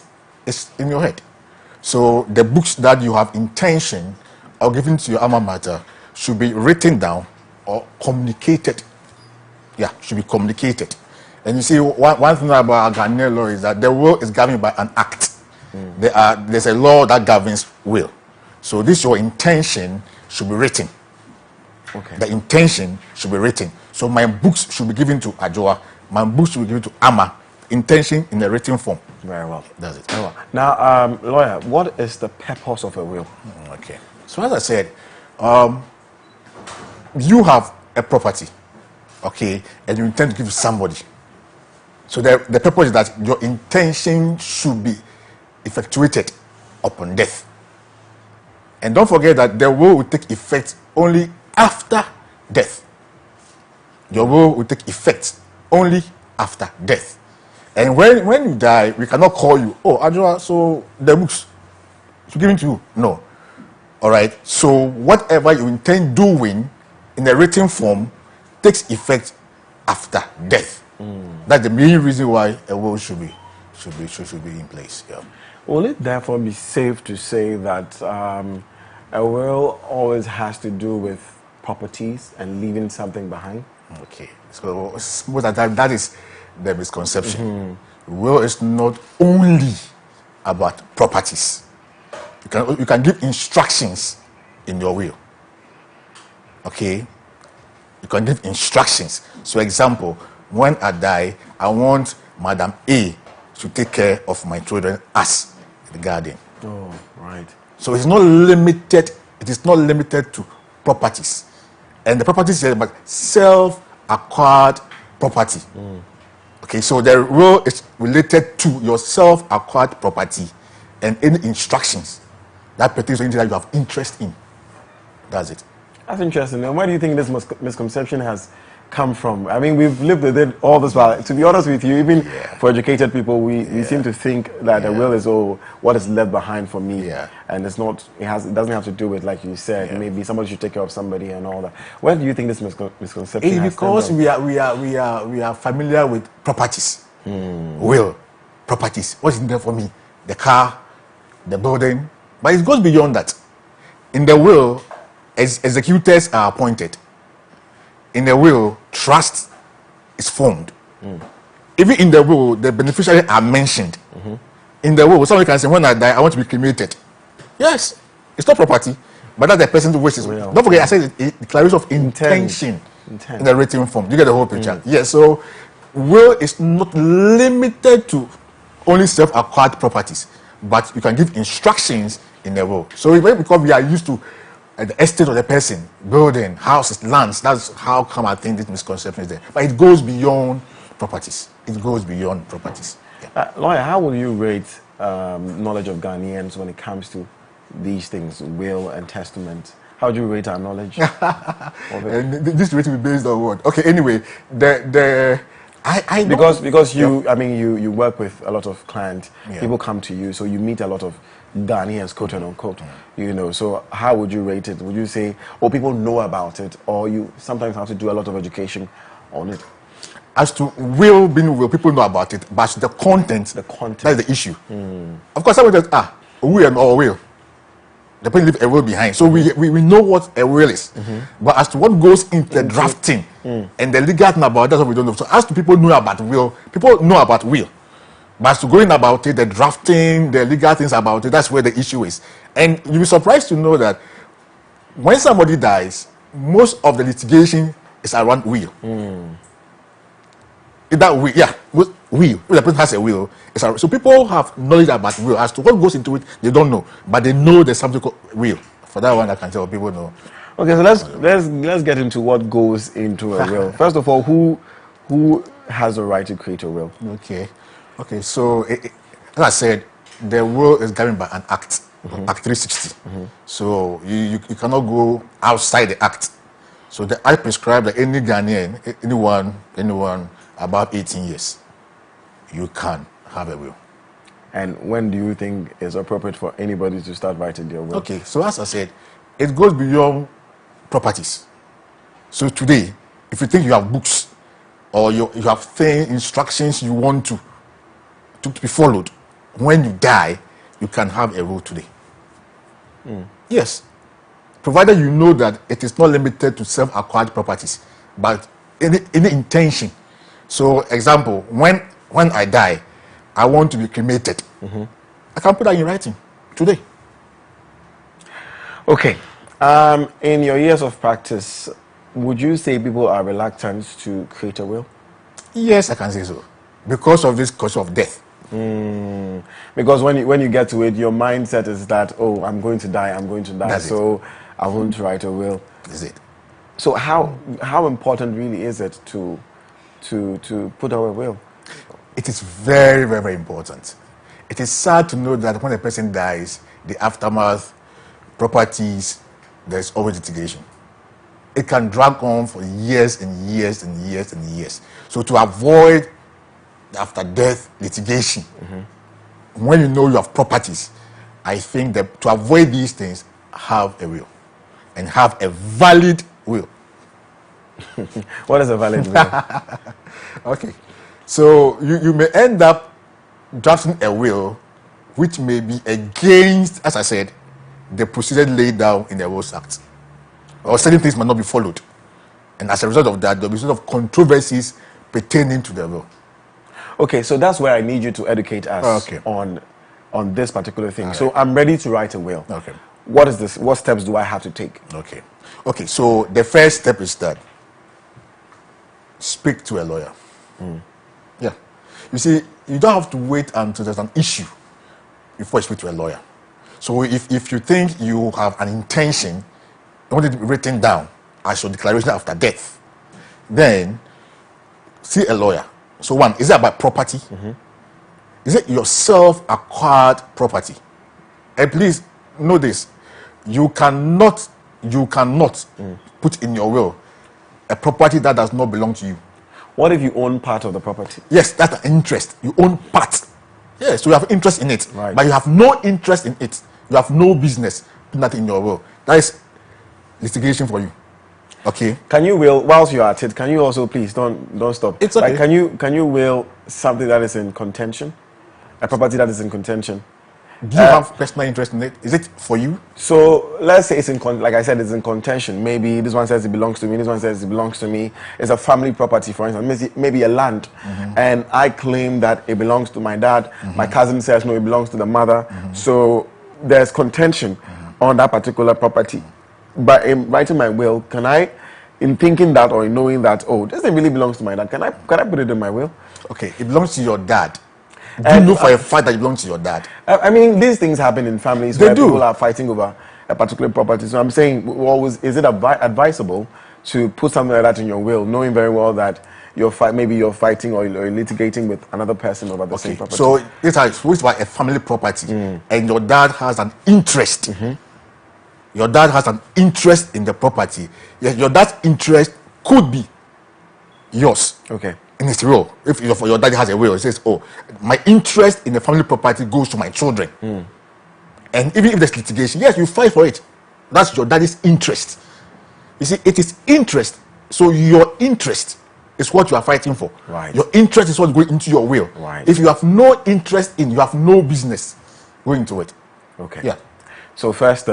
it's in your head. So the books that you have intention or given to your alma mater should be written down or communicated. Yeah, should be communicated. And you see, one thing about our Ghanaian law is that the will is governed by an act. There's a law that governs will. So this your intention should be written. Okay. The intention should be written. So my books should be given to Ajoa. My books should be given to Ama. Intention in a written form. Very well. That's it. Very well. Now, lawyer, what is the purpose of a will? Okay. So as I said, you have a property, okay, and you intend to give to somebody. So the purpose is that your intention should be effectuated upon death. And don't forget that the will take effect only after death. Your will take effect only after death. And when you die, we cannot call you, oh, Adjoa, so the books should give it to you. No. All right. So whatever you intend doing in a written form takes effect after death. That's the main reason why a will should be in place. Yeah. Will it therefore be safe to say that a will always has to do with properties and leaving something behind? Okay. So that is the misconception. Will is not only about properties. You can give instructions in your will. Okay? You can give instructions. So example, when I die, I want Madam A to take care of my children as the guardian. Oh, right. So it's not limited, it is not limited to properties. And the properties is about self-acquired property. Okay, so the will is related to your self-acquired property and any instructions that pertains to anything that you have interest in. That's it. That's interesting. And where do you think this misconception has come from? I mean, we've lived with it all this while. To be honest with you, even for educated people, we seem to think that a will is what is left behind for me, and it's not. It doesn't have to do with, like you said, maybe somebody should take care of somebody and all that. Where do you think this misconception has because come from? we are familiar with properties, will, properties. What's in there for me? The car, the building, but it goes beyond that. In the will, executors are appointed. In the will, trust is formed. Even in the will, the beneficiaries are mentioned. In the will, somebody can say, when I die, I want to be cremated. Yes, it's not property, but that's the person's wishes. Don't forget, I said the declaration of intention in the written form. You get the whole picture. Yes, so will is not limited to only self-acquired properties, but you can give instructions in the will. So because we are used to the estate of the person, building, houses, lands, that's how come I think this misconception is there. But it goes beyond properties. It goes beyond properties. Lawyer, how will you rate knowledge of Ghanaians when it comes to these things, will and testament? How do you rate our knowledge of it? This rate will be based on what? Okay, anyway, I because you, I mean, you work with a lot of clients. People come to you, so you meet a lot of Ghanaians, quote and unquote. You know, so how would you rate it? Would you say, oh, people know about it, or you sometimes have to do a lot of education on it? As to will, people know about it, but the content, that's the issue. Of course, somebody says, will or will. The person leave a will behind. So we know what a will is. But as to what goes into the drafting and the legal thing about it, that's what we don't know. So as to people know about will, people know about will. But as to going about it, the drafting, the legal things about it, that's where the issue is. And you'll be surprised to know that when somebody dies, most of the litigation is around will. That will, will. The person has a will. So people have knowledge about will. As to what goes into it, they don't know. But they know there's something called will. For that one, I can tell people know. Okay, so let's get into what goes into a will. First of all, who has the right to create a will? Okay. So as I said, the will is governed by an act, Act 360. So you cannot go outside the act. So I prescribe that any Ghanaian, anyone above 18 years, you can have a will. And when do you think is appropriate for anybody to start writing their will? Okay, so as I said, it goes beyond properties. So today, if you think you have books or you have things, instructions you want to be followed, when you die, you can have a will today. Yes, provided you know that it is not limited to self-acquired properties, but any intention. So, example, when I die, I want to be cremated. I can put that in writing today. Okay. In your years of practice, would you say people are reluctant to create a will? Yes, I can say so. Because of this cause of death. Because when you get to it, your mindset is that, oh, I'm going to die, That's so I won't write a will. Is it? So how important really is it to put out a will? It is very, very, very important. It is sad to know that when a person dies, the aftermath, properties, there's always litigation. It can drag on for years and years and years and years. So to avoid after death litigation, when you know you have properties, I think that to avoid these things, have a will and have a valid will. What is a valid will? Okay, so you may end up drafting a will which may be against, as I said, the procedure laid down in the Wills Act, or certain things might not be followed, and as a result of that, there will be sort of controversies pertaining to the will. Okay, so that's where I need you to educate us on this particular thing. So I'm ready to write a will. Okay. What is this? What steps do I have to take? Okay, so the first step is that speak to a lawyer. Yeah. You see, you don't have to wait until there's an issue before you speak to a lawyer. So if you think you have an intention, you want it to be written down as your declaration after death, then see a lawyer. So one, is it about property? Is it your self-acquired property? And please know this, you cannot put in your will a property that does not belong to you. What if you own part of the property? Yes, that's an interest. You own part. Yes, so you have interest in it, right, but you have no interest in it. You have no business putting that in your will. That is litigation for you. Okay. Can you will, whilst you're at it, can you also please don't stop? It's okay. Like, can you will something that is in contention, a property that is in contention? Do you have personal interest in it? Is it for you? So let's say it's in like I said, it's in contention. Maybe this one says it belongs to me. This one says it belongs to me. It's a family property, for instance, maybe a land, and I claim that it belongs to my dad. My cousin says no, it belongs to the mother. So there's contention on that particular property. But in writing my will, can I, in thinking that or in knowing that, oh, this thing really belongs to my dad, can I put it in my will? Okay, it belongs to your dad. Do you know for a fact that it belongs to your dad? I mean, these things happen in families where people are fighting over a particular property. So I'm saying, always, is it advisable to put something like that in your will, knowing very well that maybe you're fighting or litigating with another person over the same property? So it's about a family property, and your dad has an interest. Your dad has an interest in the property. Yes, your dad's interest could be yours. Okay. In his will. If your daddy has a will, it says, oh, my interest in the family property goes to my children. And even if there's litigation, yes, you fight for it. That's your daddy's interest. You see, it is interest. So your interest is what you are fighting for. Right. Your interest is what's going into your will. Right. If you have no interest in, you have no business going into it. Okay. Yeah. So first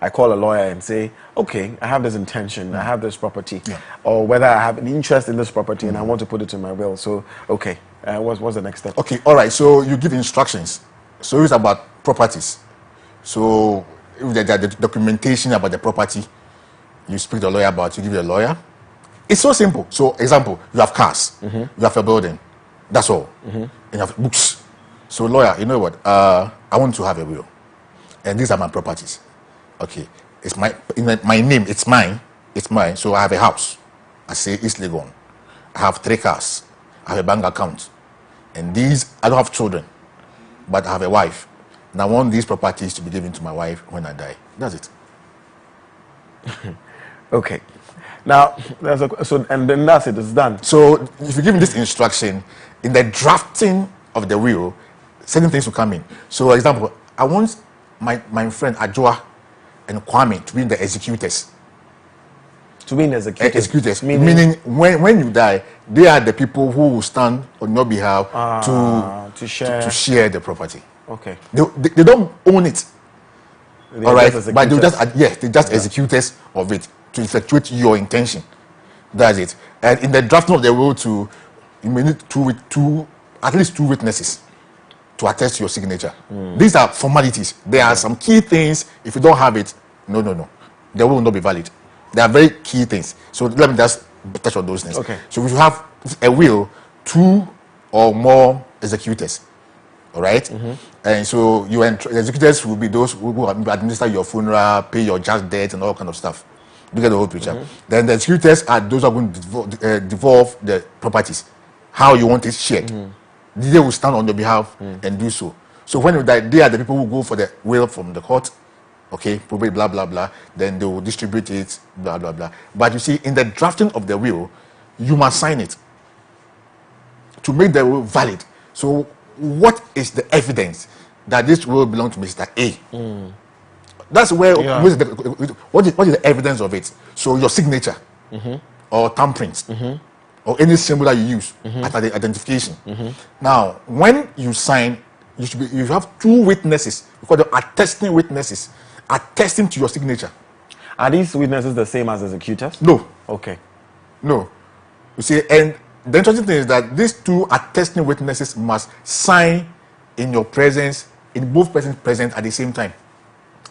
I call a lawyer and say, okay, I have this intention, I have this property, or whether I have an interest in this property and I want to put it in my will. So, okay, what's the next step? Okay, all right, so you give instructions. So it's about properties. So if the documentation about the property, you speak to the lawyer about, you give your lawyer. It's so simple. So, example, you have cars, you have a building, that's all. And you have books. So, lawyer, you know what? I want to have a will, and these are my properties. Okay, it's my name. It's mine. So I have a house. I say East Legon. I have 3 cars. I have a bank account, and I don't have children, but I have a wife, and I want these properties to be given to my wife when I die. That's it. Okay. Now, and then that's it. It's done. So if you give me this instruction, in the drafting of the will, certain things will come in. So, for example, I want my friend Adjoa and Kwame to be in the executors. To be in the executors. Meaning when you die, they are the people who will stand on your behalf to share the property. Okay. They don't own it. They all right, but they're just executors of it to effectuate your intention. That's it. And in the drafting of the will, you may need at least two witnesses to attest to your signature. These are formalities. There are some key things. If you don't have it, no, the will not be valid. They are very key things. So let me just touch on those things. Okay. So if you have a will, 2 or more executors. All right, and so the executors will be those who administer your funeral, pay your just debt, and all kind of stuff. You get the whole picture. Then the executors are those who are going to devolve the properties, how you want it shared. They will stand on your behalf and do so. So when you die, they are the people who go for the will from the court. Okay, probably blah blah blah. Then they will distribute it, blah blah blah. But you see, in the drafting of the will, you must sign it to make the will valid. So what is the evidence that this will belong to Mr. A? That's where what is the evidence of it? So your signature or thumbprint or any symbol that you use as the identification. Now, when you sign, you have 2 witnesses, we call them attesting witnesses, attesting to your signature. Are these witnesses the same as executors? No. Okay. No. You see, and the interesting thing is that these 2 attesting witnesses must sign in your presence, in both persons present at the same time.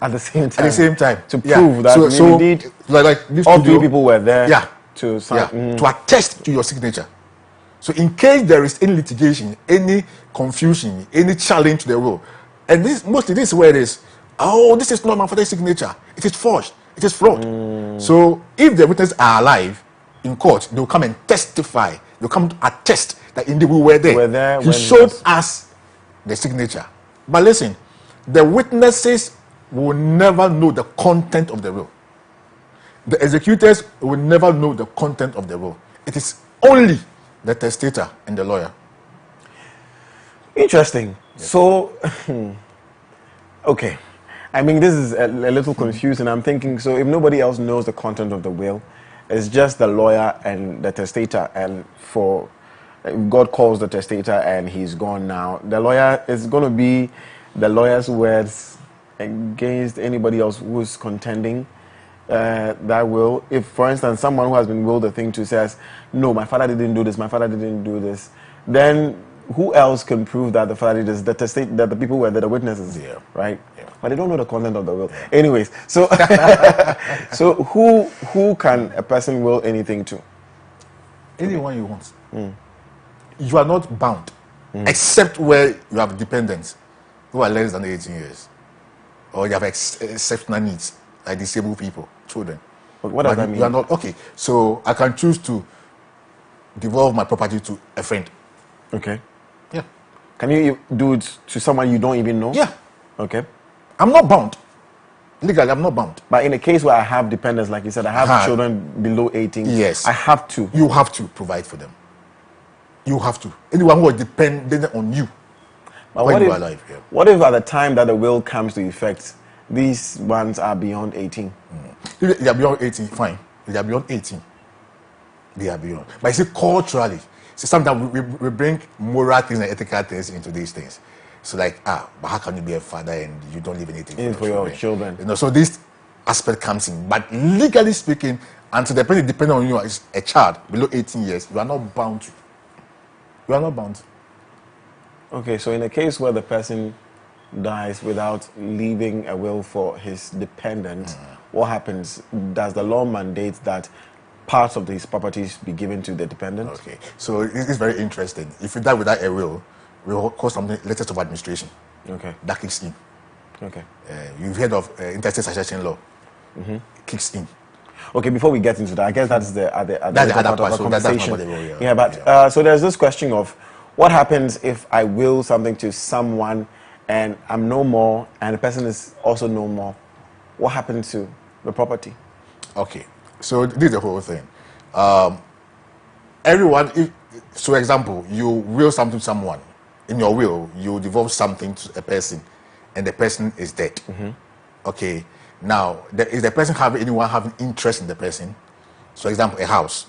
At the same time? At the same time. To prove that indeed these all 3 people were there to sign. To attest to your signature. So in case there is any litigation, any confusion, any challenge to the will, and mostly this is where it is, this is not my father's signature. It is forged. It is fraud. So if the witnesses are alive in court, they will come and testify. They'll come to attest that indeed we were there. He showed us the signature. But listen, the witnesses will never know the content of the will. The executors will never know the content of the will. It is only the testator and the lawyer. Interesting. Yes. So, okay. I mean, this is a little confusing. I'm thinking, so if nobody else knows the content of the will, it's just the lawyer and the testator, and for God calls the testator and he's gone now, the lawyer is going to be the lawyer's words against anybody else who's contending that will. If, for instance, someone who has been willed a thing to says, no, my father didn't do this, my father didn't do this, then who else can prove that the father did this? The testate, that the people were the witnesses, right? Yeah. But they don't know the content of the will. Yeah. Anyways, so so who can a person will anything to? Anyone you want. You are not bound, except where you have dependents who are less than 18 years, or you have exceptional needs, like disabled people, children. What does that mean? You are not okay. So I can choose to devolve my property to a friend. Okay. Yeah. Can you do it to someone you don't even know? Yeah. Okay. I'm not bound. Legally, I'm not bound. But in a case where I have dependents, like you said, I have children below 18. Yes. I have to. You have to provide for them. You have to. Anyone who is dependent on you. But what if at the time that the will comes to effect, these ones are beyond 18? If they are beyond 18, fine. If they are beyond 18, they are beyond. But you see, culturally, sometimes we bring moral things and ethical things into these things. So like, but how can you be a father and you don't leave anything for your children? You know, so this aspect comes in. But legally speaking, until the person depending on you is a child below 18 years, you are not bound to. You are not bound. Okay, so in a case where the person dies without leaving a will for his dependent, what happens? Does the law mandate that parts of his properties be given to the dependent? Okay, so it's very interesting. If you die without a will, we will call something letters of administration. Okay. That kicks in. Okay. You've heard of interstate succession law. It kicks in. Okay, before we get into that, I guess that's the other part of the conversation. So there's this question of what happens if I will something to someone and I'm no more and the person is also no more. What happens to the property? Okay. So this is the whole thing. Everyone, so example, you will something to someone. In your will, you devolve something to a person, and the person is dead. Okay. Now, is the person anyone having interest in the person? So, example, a house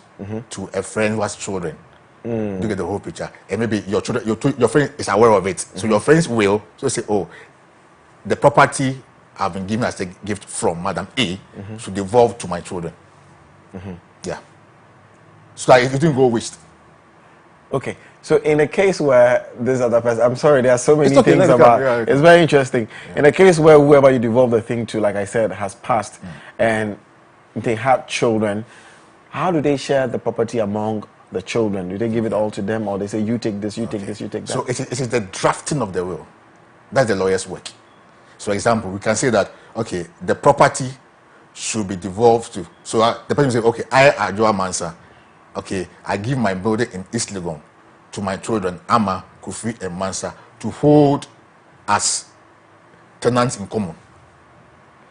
to a friend who has children. You get the whole picture, and maybe your children, your friend is aware of it. So your friends will say, "Oh, the property I've been given as a gift from Madam A should devolve to my children." Yeah. So that it didn't go waste. Okay. So in a case where this other person, I'm sorry, there are so many things about. It's very interesting. Yeah. In a case where whoever you devolve the thing to, like I said, has passed, and they have children, how do they share the property among the children? Do they give it all to them, or they say you take this, you take this, you take that? So it is the drafting of the will. That's the lawyer's work. So, example, we can say that okay, the property should be devolved to. So the person will say, okay, I, Ajoa Mansa, okay, I give my building in East Legon to my children, Ama, Kofi, and Mansa, to hold as tenants in common.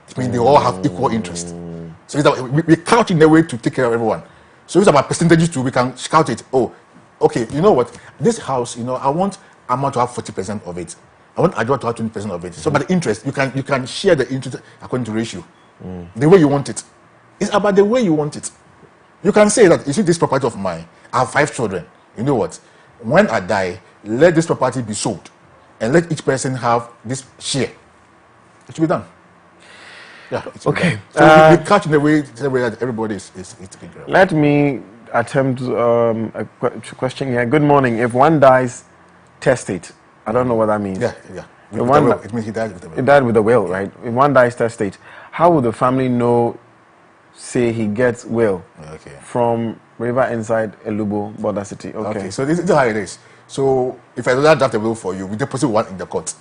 It means they all have equal interest. So it's about, we count in a way to take care of everyone. So it's about percentages too. We can count it. Oh, okay, you know what? This house, you know, I want Ama to have 40% of it. I want Ajoa to have 20% of it. So by the interest, you can share the interest according to ratio. The way you want it. It's about the way you want it. You can say that, you see this property of mine, I have 5 children. You know what? When I die, let this property be sold and let each person have this share. It should be done. Yeah. Okay. So we catch in the way that everybody is taking care of. Let me attempt a question here. Good morning. If one dies testate, I don't know what that means. Yeah. It means he died with the will. He died with the will, right? If one dies testate, how will the family know, say he gets will from River inside Elubo, Border City? Okay. So this is how it is. So if I do not draft a will for you, we deposit one in the court.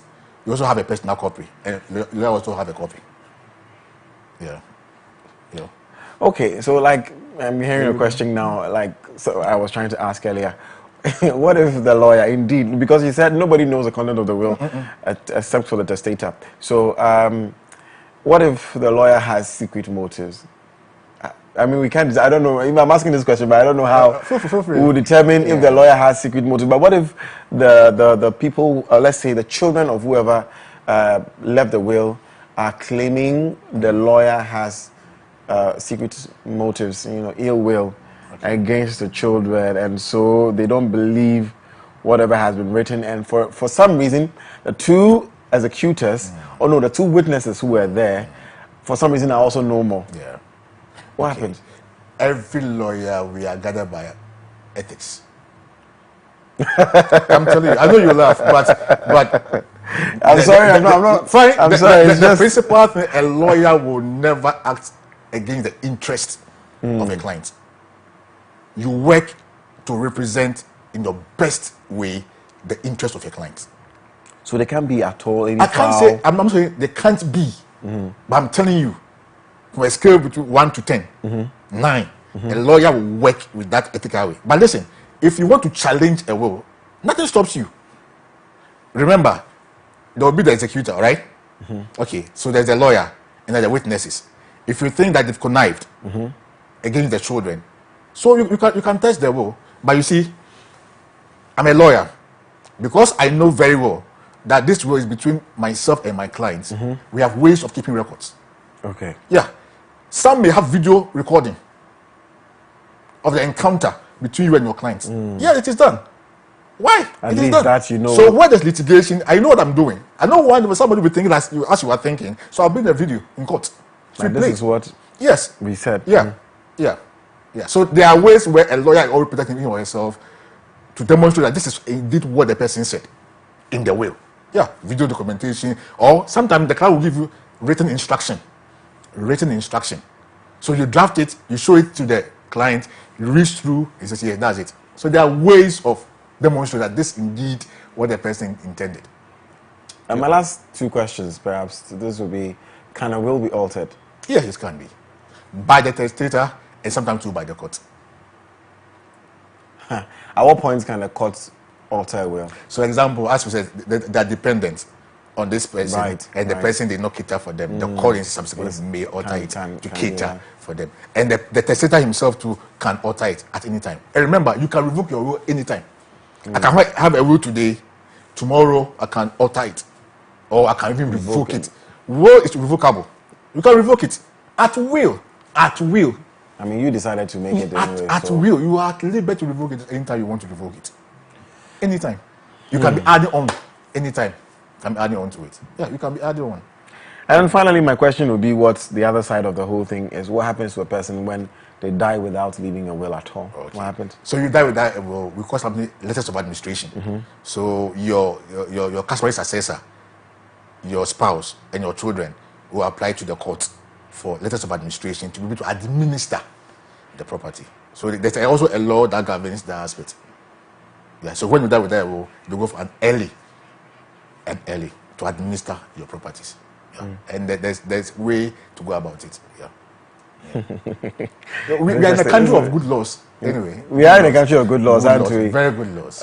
You also have a personal copy, and you also have a copy. Yeah. Okay, so like I'm hearing a question now, like so I was trying to ask earlier. What if the lawyer indeed, because he said nobody knows the content of the will except for the testator. So what if the lawyer has secret motives? I mean, we can't, I don't know, I'm asking this question, but I don't know how we will determine if the lawyer has secret motives. But what if the people, let's say the children of whoever left the will are claiming the lawyer has secret motives, you know, ill will against the children, and so they don't believe whatever has been written, and for some reason, the two executors, the two witnesses who were there, for some reason are also no more. Yeah. What happens? Every lawyer, we are gathered by ethics. I'm telling you, I know you laugh, but I'm sorry, I'm not. I'm sorry. The principal thing, a lawyer will never act against the interest of a client. You work to represent in your best way the interest of your client. So they can't be at all. I can't say. I'm saying they can't be, but I'm telling you, from a scale between 1 to 10, 9, a lawyer will work with that ethical way. But listen, if you want to challenge a will, nothing stops you. Remember, there will be the executor, right? Okay, so there's a lawyer and there's the witnesses. If you think that they've connived against the children, so you can test the will. But you see, I'm a lawyer. Because I know very well that this will is between myself and my clients, we have ways of keeping records. Okay. Yeah. Some may have video recording of the encounter between you and your clients. Yeah, it is done. Why? At least that you know. So when there's litigation, I know what I'm doing. I know when somebody will think as you are thinking. So I'll bring the video in court. So this is what we said. Yeah. So there are ways where a lawyer is always protecting him or herself to demonstrate that this is indeed what the person said in the will. Yeah, video documentation, or sometimes the client will give you written instruction. So you draft it, you show it to the client, he reads through, he says, yeah, that's it. So there are ways of demonstrating that this is indeed what the person intended. And my last 2 questions, perhaps, this will be, can a will be altered? Yes, it can be. By the testator, and sometimes too by the court. At what point can the court alter a will? So example, as we said, they are dependent. on this person, and the person did not cater for them. The court in subsequent may alter it to cater for them. And the testator himself too can alter it at any time. And remember, you can revoke your will anytime. I can have a will today, tomorrow I can alter it, or I can even revoke it. Will is revocable. You can revoke it at will. At will. I mean, you decided to make it anyway. At will. You are at liberty to revoke it anytime you want to revoke it. Anytime. You can be adding on anytime. You can be adding on to it. Yeah, you can be adding on. And then finally, my question would be, what's the other side of the whole thing is what happens to a person when they die without leaving a will at all? Okay. What happens? So you die without a will, we call something letters of administration. So your customary successor, your spouse, and your children will apply to the court for letters of administration to be able to administer the property. So there's also a law that governs that aspect. Yeah. So when you die without a will, you go for an early to administer your properties. Yeah. And there's way to go about it. Yeah. We are in a country of good laws. Anyway, we are in a country of good laws, aren't we? Very good laws.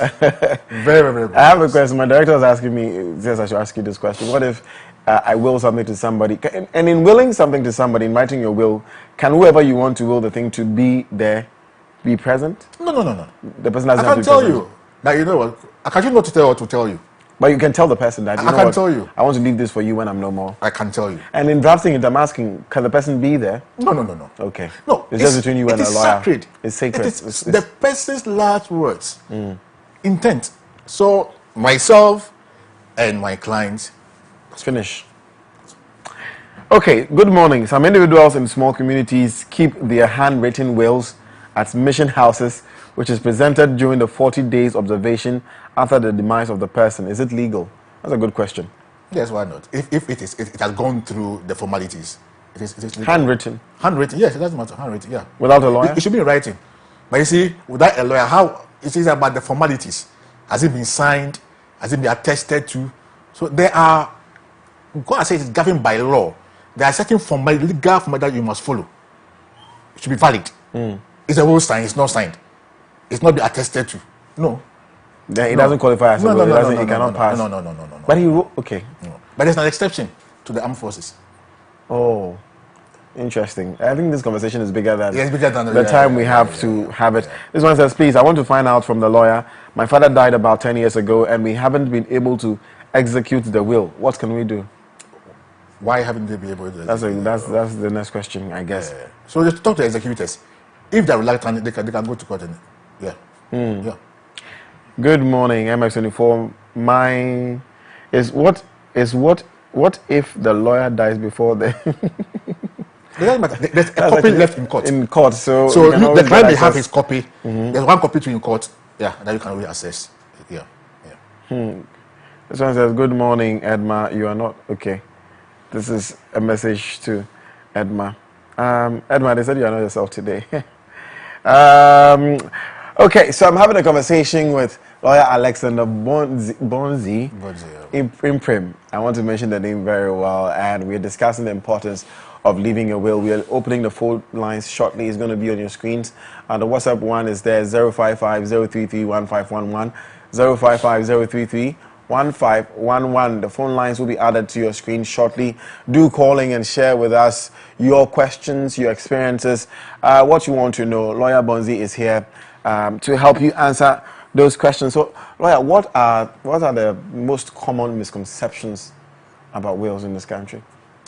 very good. I have a question. My director was asking me, says I should ask you this question. What if I will something to somebody, and in willing something to somebody, in writing your will, can whoever you want to will the thing to be there, be present? No. The person doesn't I have can to be tell present. you. Now you know what? I can't not to tell what to tell you. But you can tell the person that, you know I can what, tell you. I want to leave this for you when I'm no more. I can tell you. And in drafting it, I'm asking, can the person be there? No. Okay. No. It's just between you and a lawyer. Sacred. It's sacred. It is the person's last words. Intent. So myself and my clients. Let's finish. Okay, good morning. Some individuals in small communities keep their handwritten wills at mission houses, which is presented during the 40 days observation after the demise of the person. Is it legal? That's a good question. Yes, why not? If it has gone through the formalities. It is legal. Handwritten? Handwritten, yes, it doesn't matter. Handwritten, yeah. Without a lawyer? It should be in writing. But you see, without a lawyer, how it is about the formalities. Has it been signed? Has it been attested to? So there are, God has said it's governed by law. There are certain legal formalities that you must follow. It should be valid. It's a will signed, it's not signed. It's not be attested to. No. Then it doesn't qualify as a will. It cannot pass. No. But he okay. No. But there's an exception to the armed forces. Oh, interesting. I think this conversation is bigger than, the the time we have to have it. This one says, please, I want to find out from the lawyer. My father died about 10 years ago and we haven't been able to execute the will. What can we do? Why haven't they been able to? That's the next question, I guess. So just talk to executors. If they're reluctant, they can go to court. Yeah. Good morning, MX24. What if the lawyer dies before the? It doesn't matter. There's a copy left in court. In court, so the client may have his copy. There's one copy in court. Yeah, that you can really access. Yeah. This one says, good morning, Edma. You are not okay. This is a message to Edma. Edma, they said you are not yourself today. Okay, so I'm having a conversation with lawyer Alexander Bonzi Imprim. I want to mention the name very well, and we're discussing the importance of leaving a will. We are opening the phone lines shortly. It's going to be on your screens. And the WhatsApp one is there, 055-033-1511, 055-033-1511. The phone lines will be added to your screen shortly. Do calling and share with us your questions, your experiences, what you want to know. Lawyer Bonzi is here to help you answer those questions. So, lawyer, what are the most common misconceptions about wills in this country?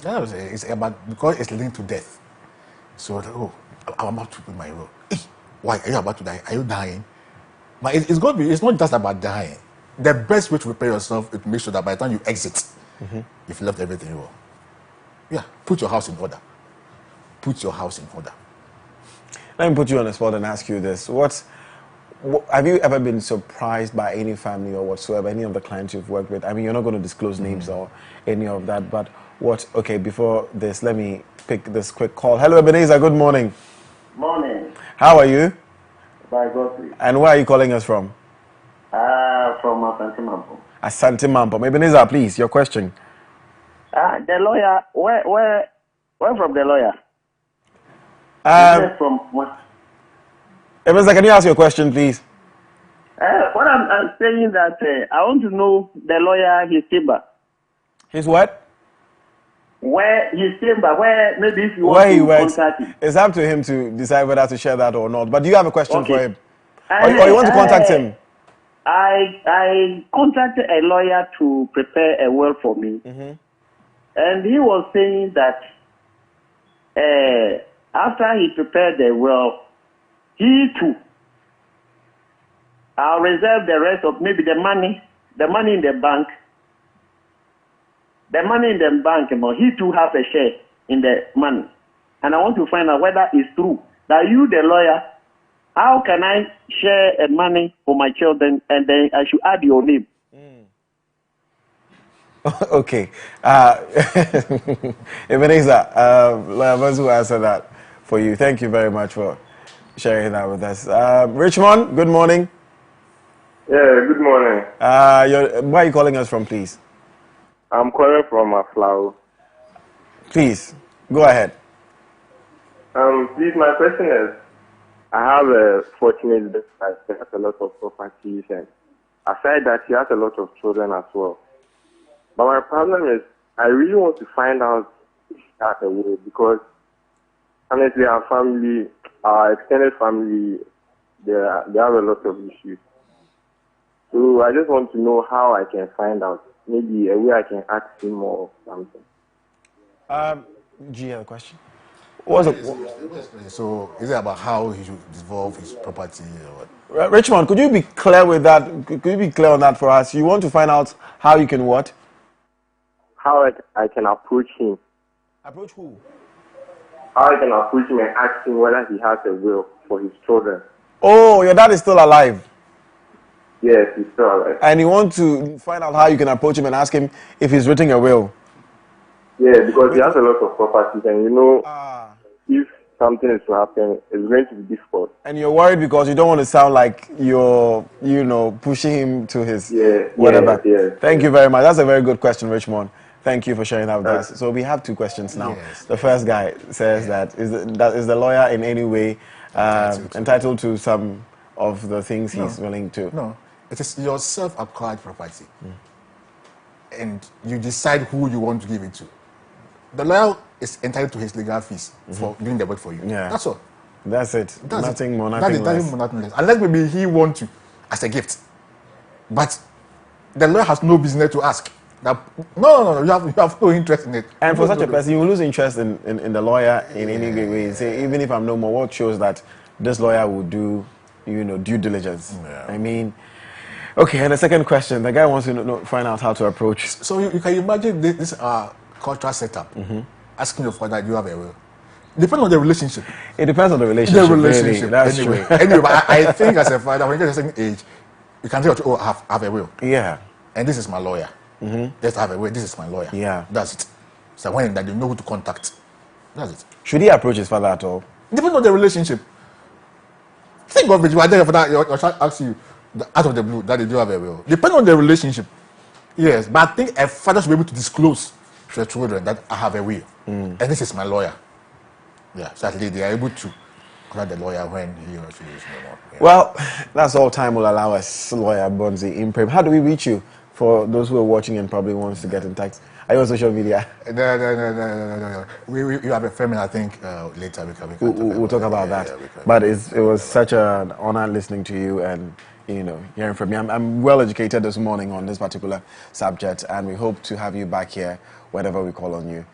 It's about, because it's linked to death. So, I'm about to put my will. Why are you about to die? Are you dying? But it's going to be. It's not just about dying. The best way to prepare yourself is to make sure that by the time you exit, you've left everything well. Yeah, put your house in order. Put your house in order. Let me put you on the spot and ask you this: have you ever been surprised by any family or whatsoever, any of the clients you've worked with? I mean, you're not going to disclose names or any of that, but what? Okay, before this, let me pick this quick call. Hello, Ebenezer. Good morning. Morning. How are you? By Godwin. And where are you calling us from? From Namboh. Asante Mampo. Ebenezer, please, your question. The lawyer. Where from the lawyer? From what? Ebenezer, can you ask your question, please? What I'm saying that I want to know the lawyer, his neighbor. His what? Where his chamber, where maybe if you want Where he to works. contact him. It's up to him to decide whether to share that or not. But do you have a question Okay. for him? Or you want to contact him? I contacted a lawyer to prepare a will for me. And he was saying that after he prepared the will, he too, I'll reserve the rest of maybe the money in the bank. The money in the bank, he too has a share in the money. And I want to find out whether it's true. That you, the lawyer, how can I share money for my children and then I should add your name? Okay. Ebenezer, Lawyer Mazu will answer that for you. Thank you very much for sharing that with us. Richmond, good morning. Yeah, good morning. Where are you calling us from, please? I'm calling from Aflao. Please, go ahead. Please, my question is, I have a fortunate that he has a lot of properties, and aside that, he has a lot of children as well. But my problem is, I really want to find out if he has a will, because honestly, our family, our extended family, they have a lot of issues. So I just want to know how I can find out. Maybe a way I can ask him or something. Do you have a question? So is it about how he should devolve his property or what? Richmond, could you be clear with that? Could you be clear on that for us? You want to find out how you can what? How I can approach him. Approach who? How I can approach him and ask him whether he has a will for his children. Oh, your dad is still alive. Yes, he's still alive. And you want to find out how you can approach him and ask him if he's written a will. Yeah, because he has a lot of properties, and if something is to happen, it's going to be difficult. And you're worried because you don't want to sound like you're, pushing him to his whatever. Thank you very much. That's a very good question, Richmond. Thank you for sharing that with us. So we have two questions now. Yes. The first guy says that is the lawyer in any way entitled to some of the things he's willing to? No, it is your self-acquired property. And you decide who you want to give it to. The lawyer is entitled to his legal fees for doing the work for you. Yeah. That's all. That's it. Nothing more, Nothing less. Unless maybe he wants to as a gift. But the lawyer has no business to ask. No, you have no interest in it. And for such a person, you will lose interest in the lawyer in any way. Say, even if I'm no more, what shows that this lawyer will do, due diligence? Yeah. I mean, okay, and the second question, the guy wants to find out how to approach. So you can imagine this cultural setup, asking your father, do you have a will? Depends on the relationship. It depends on the relationship. Really. That's anyway. true. Anyway, but I think as a father, when you get to a certain age, you can say, oh, I have a will. Yeah. And this is my lawyer. Let's have a will. This is my lawyer. Yeah. That's it. So when that you know who to contact. That's it. Should he approach his father at all? Depends on the relationship. Think of it. Your child asks you out of the blue that they do have a will. Depends on the relationship. Yes, but I think a father should be able to disclose to the children that I have a will. And this is my lawyer. Yeah, so at least they are able to contact the lawyer when he or she is no more. Yeah. Well, that's all time will allow us, Lawyer Bonzi Imprem. How do we reach you for those who are watching and probably wants to get in touch? Are you on social media? No. We have a film, I think later we'll talk about that. But it was such an honor listening to you and hearing from you. I'm well educated this morning on this particular subject, and we hope to have you back here whenever we call on you.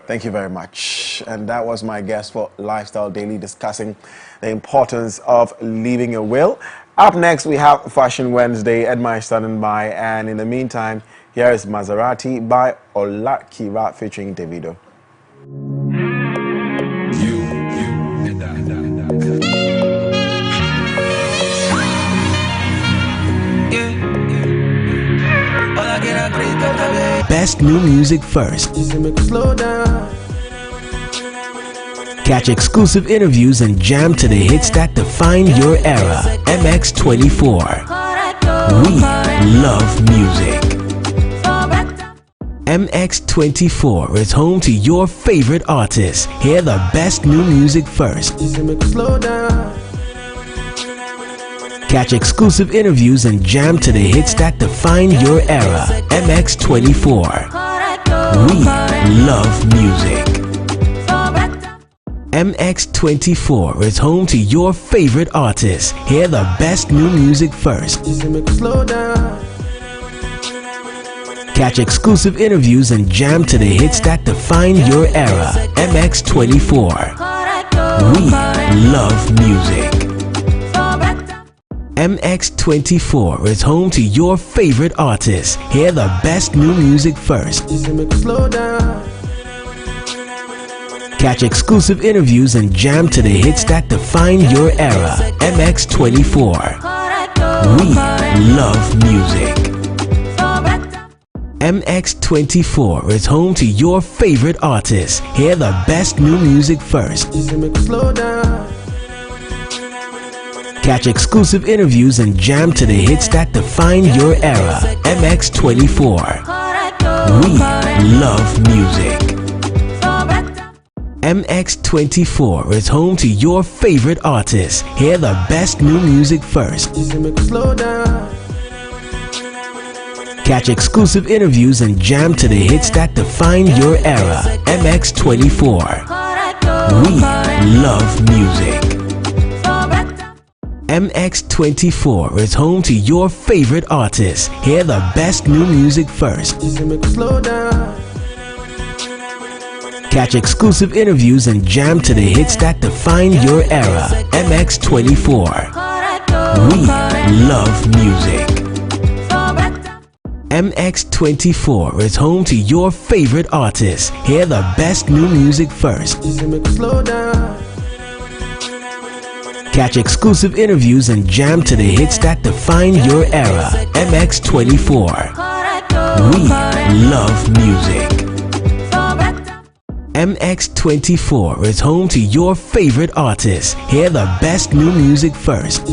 Thank you very much. And that was my guest for Lifestyle Daily, discussing the importance of leaving a will. Up next, we have Fashion Wednesday. Edma is standing by. And in the meantime, here is Maserati by Ola Kira featuring Davido. Best new music first. Catch exclusive interviews and jam to the hits that define your era. MX24. We love music. MX24 is home to your favorite artists. Hear the best new music first. Catch exclusive interviews and jam to the hits that define your era. MX24. We love music. MX24 is home to your favorite artists. Hear the best new music first. Catch exclusive interviews and jam to the hits that define your era. MX24. We love music. MX24 is home to your favorite artists. Hear the best new music first. Catch exclusive interviews and jam to the hits that define your era. MX24. We love music. MX24 is home to your favorite artists. Hear the best new music first. Catch exclusive interviews and jam to the hits that define your era. MX24. We love music. MX24 is home to your favorite artists. Hear the best new music first. Catch exclusive interviews and jam to the hits that define your era. MX24. We love music. MX24 is home to your favorite artists. Hear the best new music first. Catch exclusive interviews and jam to the hits that define your era. MX24. We love music. MX24 is home to your favorite artists. Hear the best new music first. Catch exclusive interviews and jam to the hits that define your era. MX24. We love music. MX24 is home to your favorite artists. Hear the best new music first.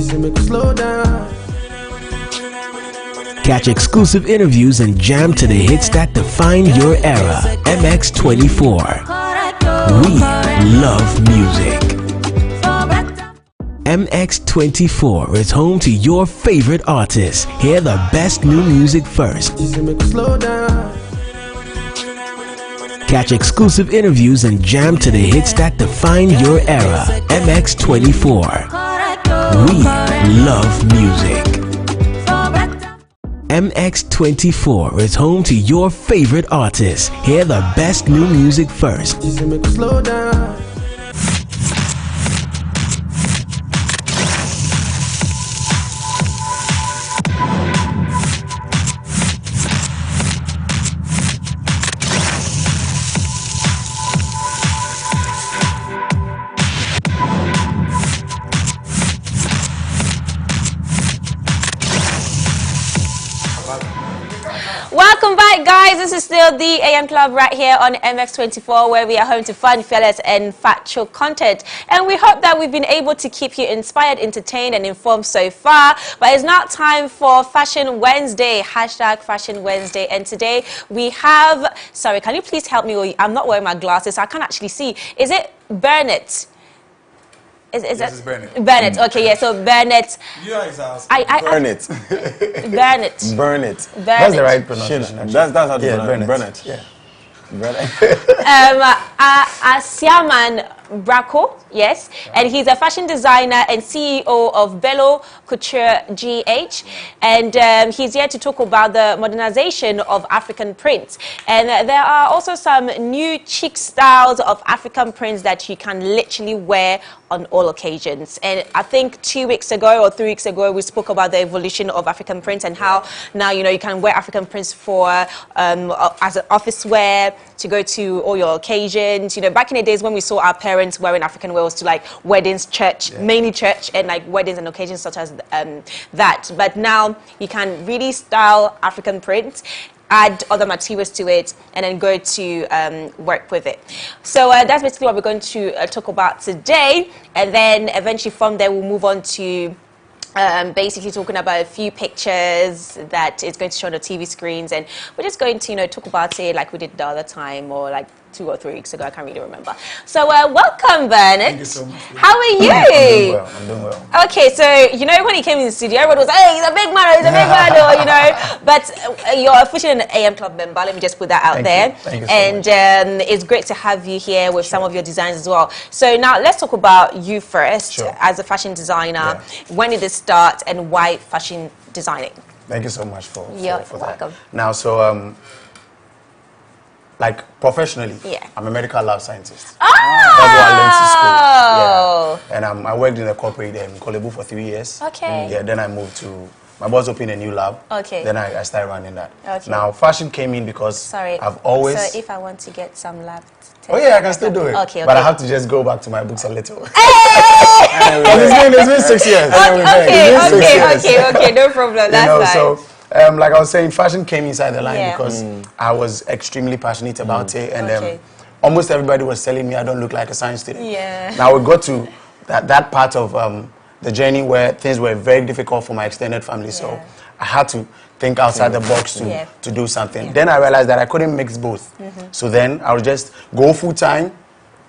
Catch exclusive interviews and jam to the hits that define your era. MX24. We love music. MX24 is home to your favorite artists. Hear the best new music first. Catch exclusive interviews and jam to the hits that define your era. MX24. We love music. MX24 is home to your favorite artists. Hear the best new music first. Welcome back, guys. This is still the AM Club right here on MX24, where we are home to fun, fearless, and factual content. And we hope that we've been able to keep you inspired, entertained, and informed so far. But it's now time for Fashion Wednesday, #Fashion Wednesday. And today we have, sorry, can you please help me? I'm not wearing my glasses, so I can't actually see. Is it Bernett? Yes, it's Bernett. Bernett, okay, yeah, so Bernett. Bernett. Bernett. Bernett. That's the right pronunciation. That's how to pronounce Bernett. Bernett. Yeah. Asiaman Bracco, yes, and he's a fashion designer and CEO of Bello Couture GH, and he's here to talk about the modernization of African prints. And there are also some new chic styles of African prints that you can literally wear on all occasions. And I think 2 weeks ago or 3 weeks ago, we spoke about the evolution of African prints and how now, you know, you can wear African prints for as an office wear, to go to all your occasions. You know, back in the days when we saw our parents wearing African wears to like weddings, church, mainly church, and like weddings and occasions such as that. But now you can really style African prints, add other materials to it, and then go to work with it. So that's basically what we're going to talk about today. And then eventually from there, we'll move on to basically talking about a few pictures that is going to show on the TV screens, and we're just going to, you know, talk about it like we did the other time, or like 2 or 3 weeks ago. I can't really remember. So welcome, Bernard. Thank you so much. How are you? I'm doing well. Okay, so you know when he came in the studio, everyone was like, "Hey, he's a big man, he's a big man," or, you know. But you're officially an AM Club member. Let me just put that out there. Thank you so and it's great to have you here with some of your designs as well. So now let's talk about you first as a fashion designer. When did it start, and why fashion designing? Thank you so much for welcome. that. Now, so like professionally, I'm a medical lab scientist. Oh! That's what I learned in school. Yeah. And I worked in a corporate in Kolebu for 3 years. Okay. Yeah, then I moved to, my boss opened a new lab. Okay. Then I started running that. Okay. Now, fashion came in because I've always... So if I want to get some lab... Oh yeah, I can still do it. Okay. But I have to just go back to my books a little. Hey! It's been 6 years. Okay, no problem. That's nice. So, like I was saying, fashion came inside the line because I was extremely passionate about it, and almost everybody was telling me I don't look like a science student. Yeah. Now we got to that part of the journey where things were very difficult for my extended family, so I had to think outside the box to do something. Then I realized that I couldn't mix both. So then I would just go full time,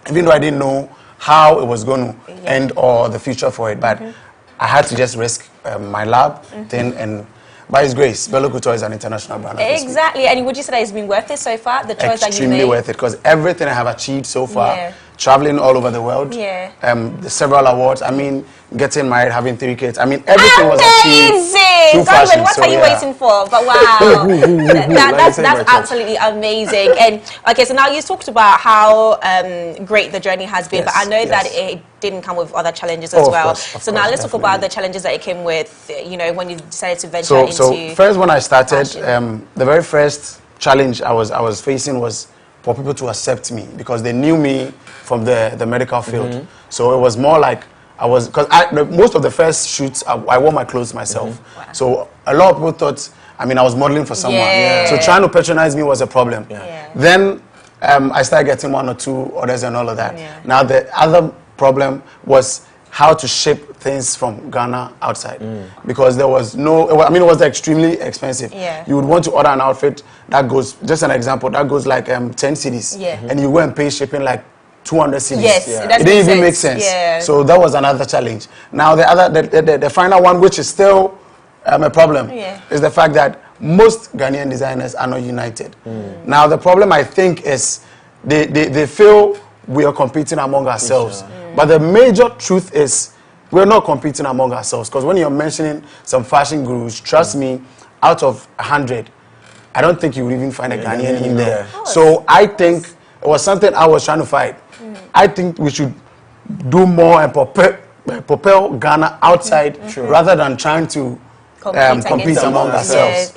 even though I didn't know how it was going to end or the future for it, but I had to just risk my lab thing, and by His grace, Bello Couture is an international brand. Exactly. And would you say that it's been worth it so far, the choice that you made? Extremely worth it, because everything I have achieved so far, traveling all over the world, the several awards, I mean, getting married, having 3 kids, I mean, everything was achieved through fashion. What are you waiting for? But wow, that's absolutely amazing. And okay, so now you talked about how great the journey has been, but I know that it didn't come with other challenges as well. So now let's talk about the challenges that it came with, you know, when you decided to venture into So first, when I started, the very first challenge I was facing was for people to accept me, because they knew me from the medical field. So it was more like because most of the first shoots, I wore my clothes myself. So a lot of people thought, I mean, I was modeling for someone. So trying to patronize me was a problem. Then I started getting 1 or 2 orders and all of that. Now the other problem was how to ship things from Ghana outside, because there was no, I mean, it was extremely expensive. You would want to order an outfit that goes, just an example, that goes like 10 cedis, and you go and pay shipping like 200 cedis. It didn't even make sense. So that was another challenge. Now the final one, which is still a problem, is the fact that most Ghanaian designers are not united. Now the problem, I think, is they feel we are competing among ourselves. But the major truth is we're not competing among ourselves, because when you're mentioning some fashion gurus, trust me, out of 100, I don't think you would even find a Ghanaian in there. So I think it was something I was trying to fight. I think we should do more and propel Ghana outside rather than trying to compete among ourselves.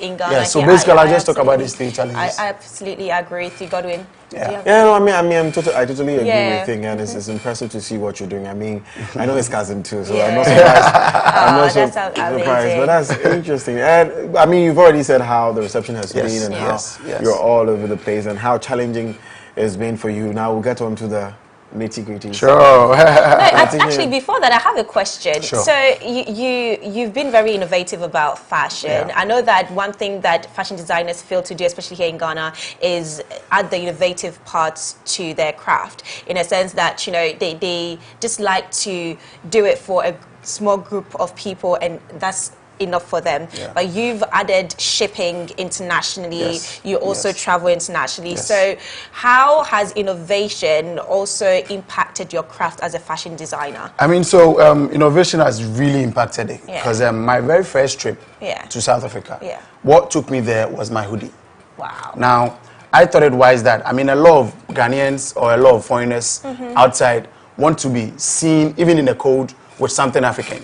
So basically, I just talk about these 3 challenges. I absolutely agree with you, Godwin. No, I totally agree with you, and it's impressive to see what you're doing. I mean, I know his cousin too, so I'm not surprised. I'm not surprised, but that's interesting. And I mean, you've already said how the reception has been and how you're all over the place and how challenging it's been for you. Now we'll get on to the nitty-gritty. Sure. Actually, before that, I have a question. Sure. So you've been very innovative about fashion. I know that one thing that fashion designers fail to do, especially here in Ghana, is add the innovative parts to their craft, in a sense that, you know, they just like to do it for a small group of people, and that's enough for them. But you've added shipping internationally. You also travel internationally. So how has innovation also impacted your craft as a fashion designer? I mean, so innovation has really impacted it, because my very first trip to South Africa, what took me there was my hoodie. Wow. Now, I thought it wise that, I mean, a lot of Ghanaians or a lot of foreigners outside want to be seen, even in the cold, with something African.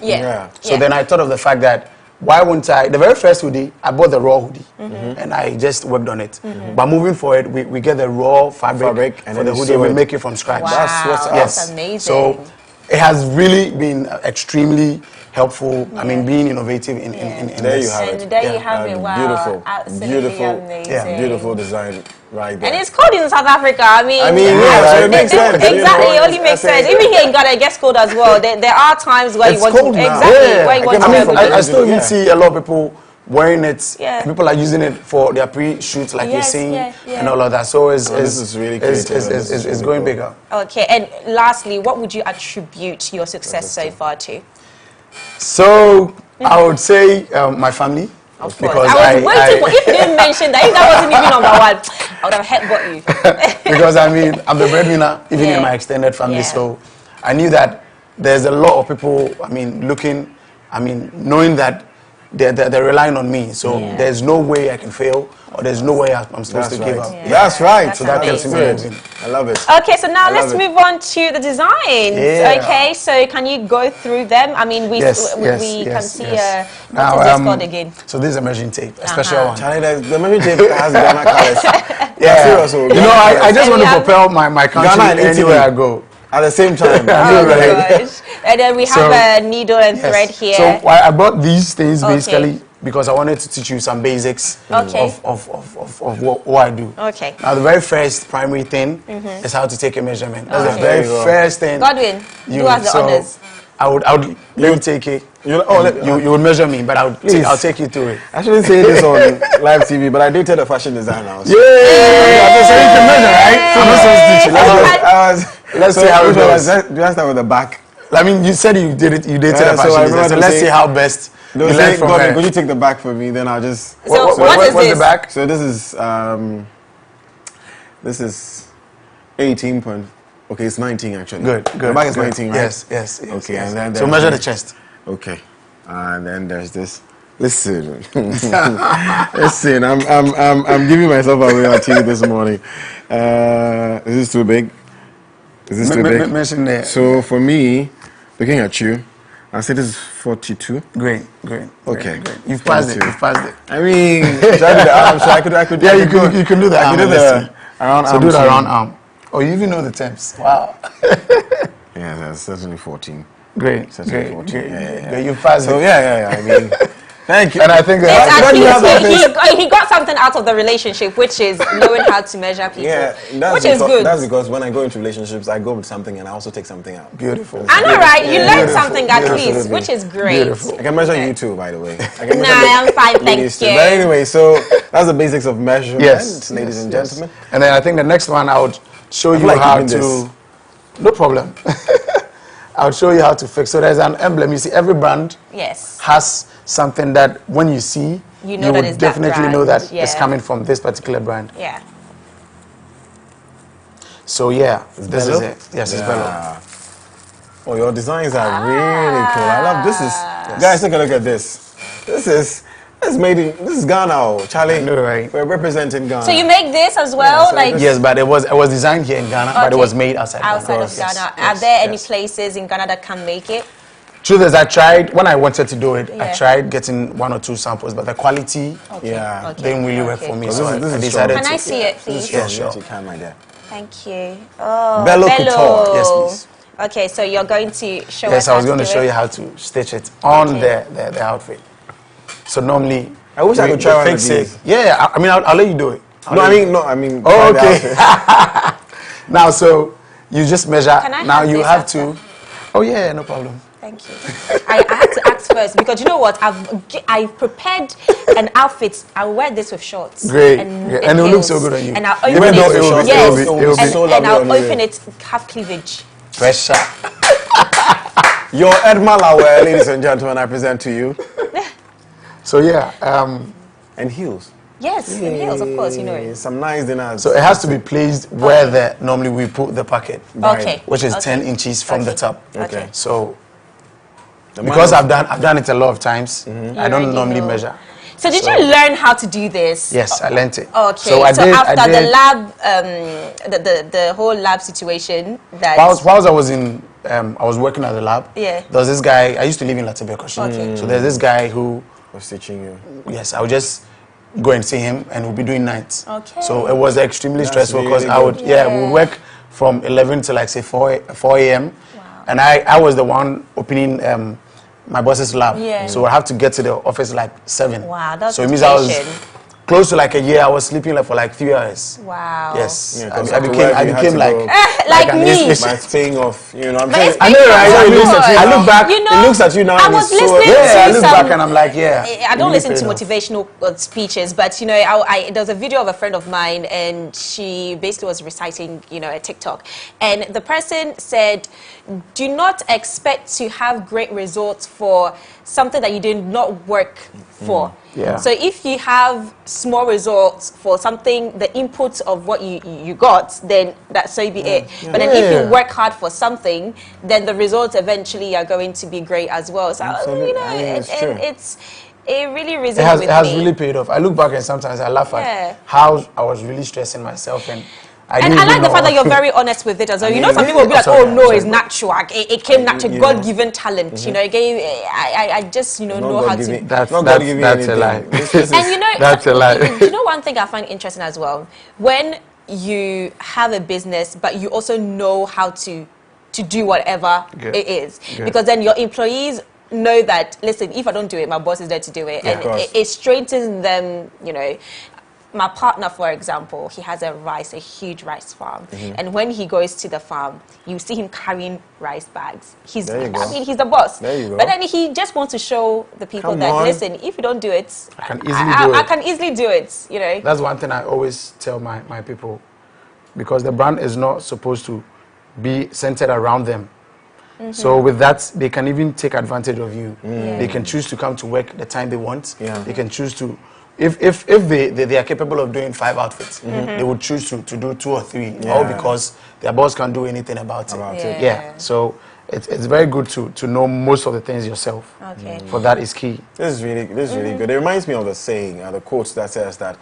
So then I thought of the fact that, why wouldn't I? The very first hoodie, I bought the raw hoodie, and I just worked on it. But moving forward, we get the raw fabric and for the hoodie, we make it from scratch. Wow, that's amazing. So it has really been extremely helpful. I mean, being innovative in there this. you have it. And there you have it. Wow, beautiful, absolutely amazing. Beautiful design right there. And it's cold in South Africa. I mean, so it makes sense. Exactly, it only makes sense. Even here in Ghana, it gets cold as well. There are times where you want to I still even see a lot of people wearing it. Yeah. People are using it for their pre-shoots, like you're saying, and all of that. So this is really it's going bigger. Okay, and lastly, what would you attribute your success so far to? So I would say my family. Of course. I was waiting for, if you didn't mention that, if that wasn't even number one, I would have headbutt you. Because I mean, I'm the breadwinner, even in my extended family. So I knew that there's a lot of people, I mean, knowing that they're relying on me. So there's no way I can fail, or there's no way I'm supposed to give up. Yeah. That's right. So that keeps me moving. I love it. Okay, so now let's move on to the designs. Yeah. Okay, so can you go through them? I mean, we can see what is this called again? So this is a measuring tape, a special one. Charlie, the measuring tape has Ghana colors. Yeah. You know, I just want to propel my country anywhere I go. At the same time. Gosh. And then we have a needle and thread here. So I brought these things basically because I wanted to teach you some basics of what I do. Okay. Now the very first primary thing is how to take a measurement. That's the very first thing. Godwin, do us the honors. I would let you take it. You would measure me, but I'll take you through it. I shouldn't say this on live TV, but I dated a fashion designer. Yeah. So you can measure, right? I'm not supposed to teach you. Let's see how it goes. Do I start with the back? I mean, you said you dated a fashion designer, so let's see how best you learn from her. Could you take the back for me? Then I'll just. So what's the back? So this is 18 point. Okay, it's 19 actually. Good. The back is 19, right? Yes. Okay, and then so measure the chest. Okay, and then there's this. Listen, I'm giving myself away on TV this morning. Is this too big? Is this too big? Mention that. So for me, looking at you, I say this is 42. Great. Okay. Great. You've passed it. I mean, should I do the arm? So I could. Yeah, you can do the arm. I can do the around arm. So do the around arm. Oh, you even know the temps. Wow. Yeah, that's certainly 14. Great. 14. Yeah. You passed it. So yeah. I mean, thank you. And I think he got something out of the relationship, which is knowing how to measure people. Yeah, which is good. That's because when I go into relationships, I go with something and I also take something out. Beautiful. I know, right? You learn something at least, which is great. Beautiful. I can measure you too, by the way. I'm fine, thank you. But anyway, so that's the basics of measurement, ladies and gentlemen. And then I think the next one I would show you how to. No problem. I'll show you how to fix. So there's an emblem. You see, every brand has something that when you see, you would definitely know that it's coming from this particular brand. Yeah. So this is it. Yes, it's Bello. Oh, your designs are really cool. I love this. Guys, take a look at this. This is Ghana, Charlie. No, right. We're representing Ghana. So you make this as well, Yes, but it was designed here in Ghana, but it was made outside of Ghana. Are there any places in Ghana that can make it? Truth is, I tried when I wanted to do it. I tried getting 1 or 2 samples, but the quality didn't really work for me. So I decided. Can I see it, please? Yeah, sure. You can, my dear. Thank you. Oh, Bello Couture. Yes, please. Okay, so you're going to show us. Yes, I was going to show you how to stitch it on the outfit. So normally, I wish I could try one of these. Yeah, I mean, I'll let you do it. I mean. Oh, okay. Now, so you just measure. Now you have to. Oh yeah, no problem. Thank you. I had to ask first because you know what? I've prepared an outfit. I'll wear this with shorts. Great. And it will look so good on you. And I'll open it. And I'll open it half cleavage. Pressure. Your Edma Lawel, ladies and gentlemen, I present to you. So and heels. Yes, and heels, of course, you know it. Some nice dinners. So it has to be placed where normally we put the packet, which is 10 inches from the top. Okay. So because I've done it a lot of times, I don't normally measure. So did you learn how to do this? Yes, I learned it. Okay. So after the lab, the whole lab situation that. Whilst I was I was working at the lab. Yeah. There was this guy. I used to live in Latibia. So there's this guy who was teaching you. Yes, I would just go and see him, and we'll be doing nights. Okay. So it was extremely stressful because I would we would work from 11 to like say 4 a.m. Wow. And I was the one opening my boss's lab. Yeah. So I have to get to the office like 7. Wow, that's so it means I was close to like a year, I was sleeping like for like 3 hours. Wow. Yes. Yeah, I became like me. My thing of, you know, I'm But trying it's I know, right? so It looks at you. good. I look back. You know, it looks at you now. I and was it's so, listening to I look some, back and I'm like, yeah. I don't listen to enough. motivational speeches, but you know, there's a video of a friend of mine, and she basically was reciting, you know, a TikTok, and the person said, "Do not expect to have great results for something that you did not work for." Yeah. So if you have small results for something, the input of what you got, then that so be it. But then if you work hard for something, then the results eventually are going to be great as well. So you know, it really resonates with me. It has really paid off. I look back and sometimes I laugh at how I was really stressing myself and I like the fact that you're very honest with it as well. You know, some people will be like, "Oh no, it's natural. It came natural, God-given talent." You know, I just know how to. That's a lie. And you know, that's a lie. You know, one thing I find interesting as well, when you have a business, but you also know how to do whatever it is, because then your employees know that, listen, if I don't do it, my boss is there to do it, and it strengthens them. You know. My partner, for example, he has a huge rice farm. And when he goes to the farm, you see him carrying rice bags. He's the boss. There you go. But then he just wants to show the people listen, if you don't do it, I can easily do it, you know. That's one thing I always tell my people, because the brand is not supposed to be centered around them. So with that, they can even take advantage of you. They can choose to come to work the time they want. They can choose to, if they are capable of doing 5 outfits, they would choose to do 2 or 3, all because their boss can't do anything about it. So it's very good to know most of the things yourself. For that is key. This is really good. It reminds me of the saying, the quote that says that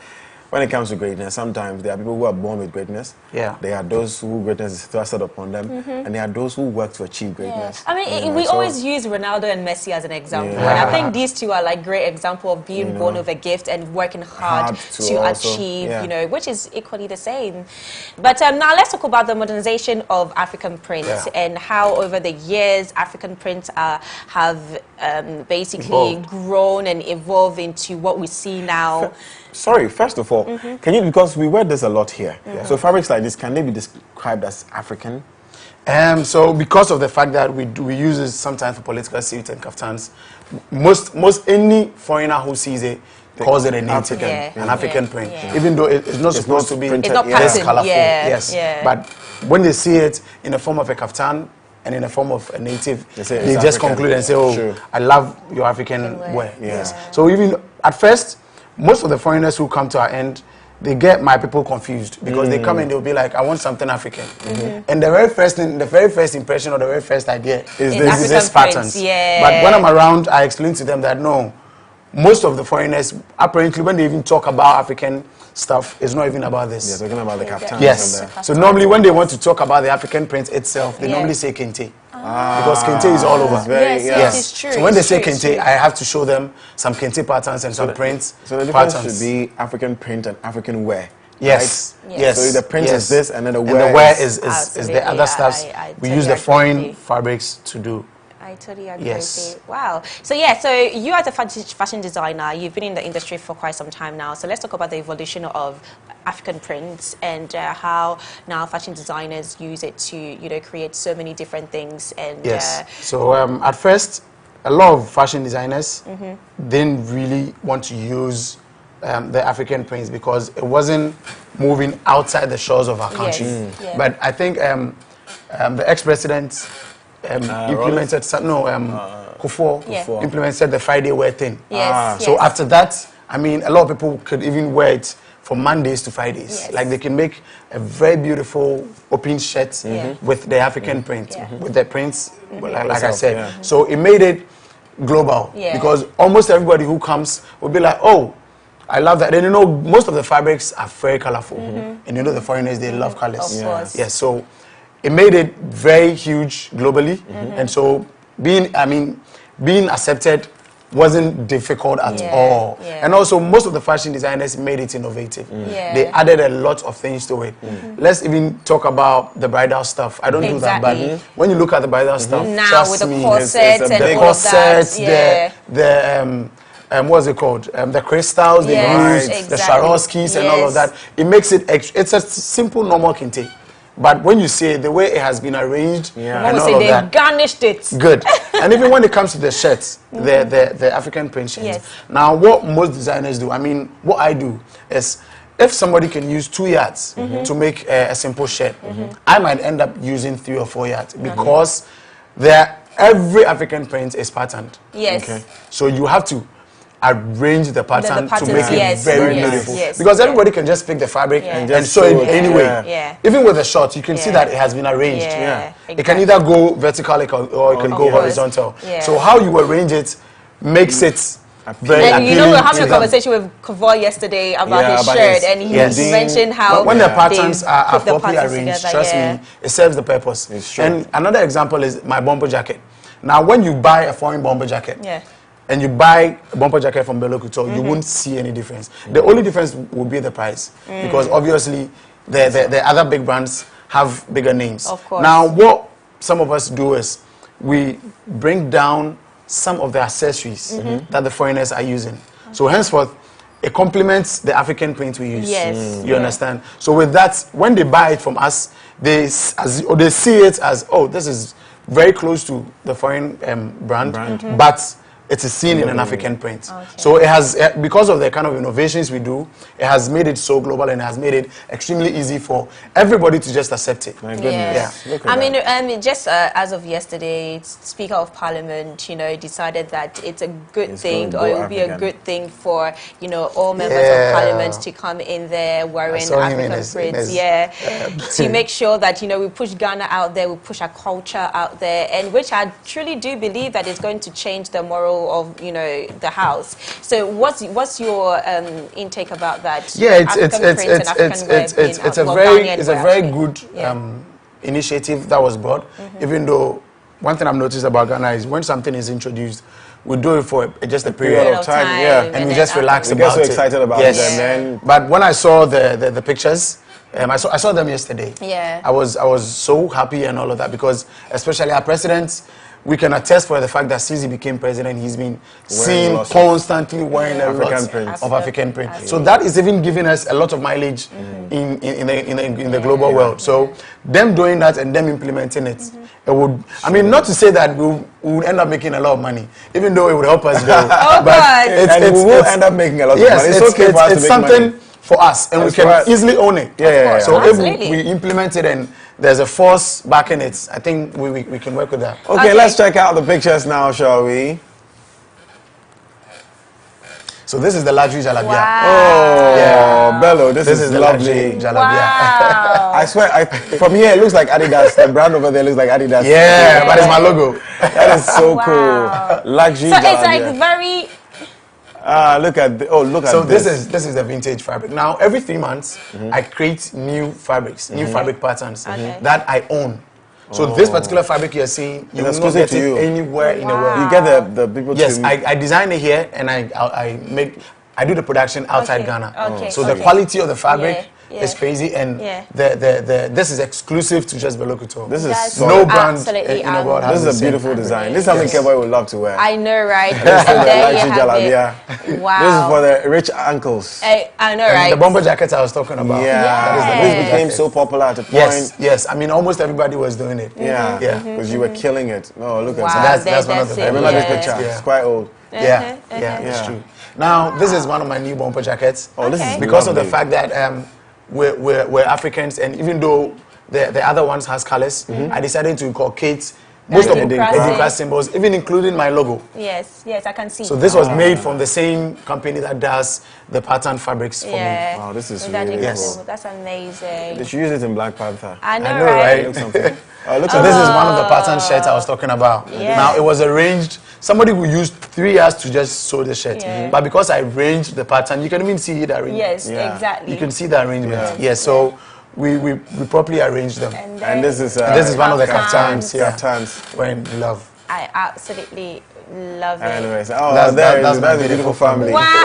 when it comes to greatness, sometimes there are people who are born with greatness. There are those who greatness is thrusted upon them, and there are those who work to achieve greatness. I mean, we always use Ronaldo and Messi as an example, and I think these two are like great example of being born with a gift and working hard to achieve, you know, which is equally the same. But now let's talk about the modernization of African print and how over the years African print have basically grown and evolved into what we see now. Sorry, first of all, can you, because we wear this a lot here, so fabrics like this, can they be described as African? So because of the fact that we use it sometimes for political suits and kaftans, most any foreigner who sees it calls it a native, an African print, even though it's not supposed to be this colorful. But when they see it in the form of a kaftan and in the form of a native, they just conclude and say, "Oh, I love your African wear." So even at first, most of the foreigners who come to our end, they get my people confused because they come and they'll be like, "I want something African," and the very first impression or the very first idea is this pattern. But when I'm around, I explain to them that no, most of the foreigners apparently when they even talk about African stuff, it's not even about this. They're talking about the kaftan. Yes. So normally when they want to talk about the African print itself, they normally say kente. Because kente is all over. Yes, it's true. So when they say kente, I have to show them some kente patterns and some prints. So the difference should be African print and African wear. Yes. Right? Yes. So the print is this, and then the wear, is the other stuff. We use the foreign fabrics to do. I totally agree with you. Wow. So you as a fashion designer, you've been in the industry for quite some time now. So let's talk about the evolution of African prints and how now fashion designers use it to, create so many different things. And so at first, a lot of fashion designers didn't really want to use the African prints because it wasn't moving outside the shores of our country. But I think the ex-president implemented Kufuor implemented the Friday wear thing. So after that, I mean, a lot of people could even wear it from Mondays to Fridays. Like they can make a very beautiful open shirt with the African print, with the prints, like I said. So it made it global because almost everybody who comes will be like, "Oh, I love that." And most of the fabrics are very colorful, and the foreigners, they love colors. So it made it very huge globally, and so being accepted wasn't difficult at all. And also, most of the fashion designers made it innovative. They added a lot of things to it. Let's even talk about the bridal stuff. I don't do that, but when you look at the bridal stuff, now with the corsets and all of that, what's it called? The crystals they use, the Swarovskis and all of that. It makes it it's a simple normal kente. But when you see the way it has been arranged, and all of they garnished it. Good. And even when it comes to the shirts, the African print shirts. Now, what most designers do, I mean, what I do is, if somebody can use 2 yards to make a simple shirt, I might end up using 3 or 4 yards because every African print is patterned. Yes. Okay. So you have to arrange the pattern to make it very beautiful. Because everybody can just pick the fabric and sew it anyway. Even with the short, you can see that it has been arranged. Exactly. It can either go vertical or it can go horizontal. So how you arrange it makes it very appealing. You know, we were having a conversation with Kavor yesterday about his shirt, and he mentioned how when the patterns are properly arranged, trust me, it serves the purpose. And another example is my bomber jacket. Now, when you buy a foreign bomber jacket, and you buy a bumper jacket from Belo Couture, you won't see any difference. The only difference will be the price, because obviously the other big brands have bigger names. Of course. Now, what some of us do is we bring down some of the accessories that the foreigners are using. So henceforth, it complements the African print we use. Yes. You understand? So with that, when they buy it from us, they see it as, oh, this is very close to the foreign brand. But it is seen in an African print. So it has, because of the kind of innovations we do, it has made it so global and it has made it extremely easy for everybody to just accept it. My goodness. Yeah. I mean, just as of yesterday, Speaker of Parliament, you know, decided that it's a good thing, or it would be a good thing for, you know, all members of Parliament to come in there wearing African prints. To make sure that, you know, we push Ghana out there, we push our culture out there, and which I truly do believe that it's going to change the moral of, you know, the house. So what's your intake about that? Yeah, it's a very good initiative that was brought. Even though one thing I've noticed about Ghana is when something is introduced, we do it for just a period of time, and we just relax about it. We get so excited about it, and then. But when I saw the pictures, I saw them yesterday. I was so happy and all of that, because especially our president, we can attest for the fact that since he became president, he's been seen constantly wearing a lot of African print. So that is even giving us a lot of mileage in the global world. So them doing that and them implementing it, it would, I mean, not to say that we would end up making a lot of money, even though it would help us grow. But we will end up making a lot of money. It's okay for us to make something money for us, and we can easily own it. So if we implement it and there's a force backing it, I think we can work with that. Okay, let's check out the pictures now, shall we? So this is the luxury jalabia. Oh, Bello, this is lovely. Jalabia. Wow. I swear, from here it looks like Adidas. The brand over there looks like Adidas. Yeah, but it's my logo. That is so cool. Luxury so jalabia. It's like very. Look at this. So this is the vintage fabric. Now every 3 months I create new fabrics, new fabric patterns that I own. So this particular fabric you're seeing, you will not get it anywhere in the world. You get the people. Yes, I design it here and I do the production outside Ghana. So the quality of the fabric is crazy, and this is exclusive to just Belo Couture. This is no brand in the world has this is a beautiful design. This is something Keboy would love to wear. I know, right? This is wow. This is for the rich uncles. I know, right? The bomber jackets I was talking about. This became so popular at a point. Yes. I mean, almost everybody was doing it. Because you were killing it. No, look at that. That's one of the. I remember this picture. It's quite old. It's true. Now, this is one of my new bomber jackets. Oh, this is because of the fact that we're Africans, and even though the other ones has colors, I decided to inculcate most of the Edma symbols, even including my logo. Yes, I can see. So this was made from the same company that does the pattern fabrics for me. Wow, this is really cool. That's amazing. They should use it in Black Panther. I know, right? Look so this is one of the pattern shirts I was talking about. Now it was arranged. Somebody who used 3 years to just sew the shirt, but because I arranged the pattern, you can even see the arrangement. Yes, exactly. You can see the arrangement. Yes, so we properly arranged them. And this is one of the kaftans. Kaftans. When you love. I absolutely love it. Anyways, that's a beautiful family. Wow.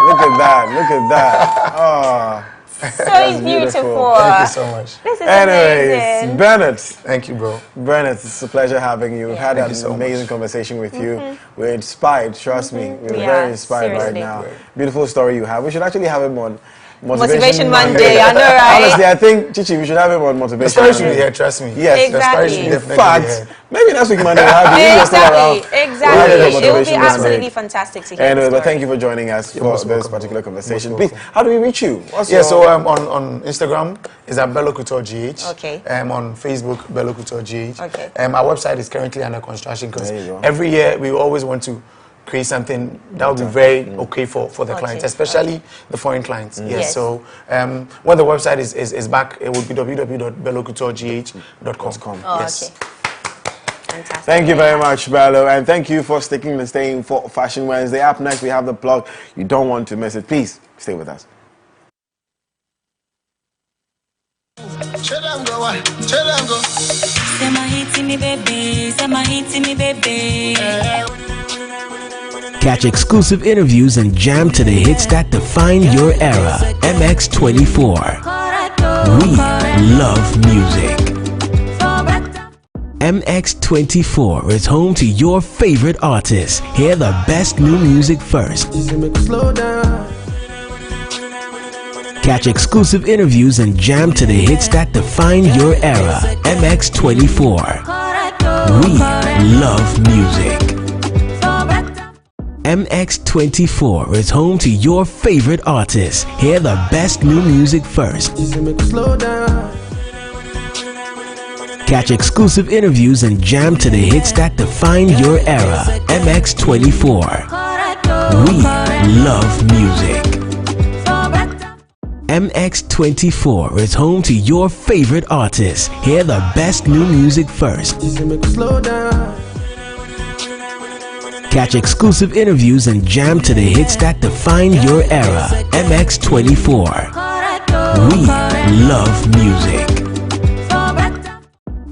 Look at that. Oh. So beautiful. Thank you so much. This is Anyways, amazing. Bernard. Thank you, bro. Bernard, it's a pleasure having you. We've had Thank an you so amazing much. conversation with you. We're inspired, trust me. We're very inspired seriously. right now. Beautiful story you have. We should actually have him on Motivation Monday, I know, right? Honestly, I think, Chichi, we should have him on Motivation The story should Monday. be here, trust me. Yes, The story should in definitely fact, be here. maybe next week Monday we'll have you. If you're still around. Exactly. We'll have you on It will be Motivation Monday. absolutely fantastic to hear. Anyway, the but story. thank you for joining us for most this welcome. particular conversation. Most Please, welcome. how do we reach you? What's Yeah, your- so on Instagram is at Bello Couture GH. Okay. On Facebook, Bello Couture GH. Okay. Our website is currently under construction because There you go. every year we always want to create something that will be very okay for the Okay. clients, especially the foreign clients. Yes. Yes. So when the website is back, it will be www.bellocouturegh.com. Oh, Yes. okay. Fantastic. Thank you very much, Bello, and thank you for sticking and staying for Fashion Wednesday. Up next, we have the plug. You don't want to miss it. Please stay with us. Catch exclusive interviews and jam to the hits that define your era. MX24. We love music. MX24 is home to your favorite artists. Hear the best new music first. Catch exclusive interviews and jam to the hits that define your era. MX24. We love music. MX24 is home to your favorite artists. Hear the best new music first. Catch exclusive interviews and jam to the hits that define your era. MX24. We love music. MX24 is home to your favorite artists. Hear the best new music first. Catch exclusive interviews and jam to the hits that define your era. MX24. We love music.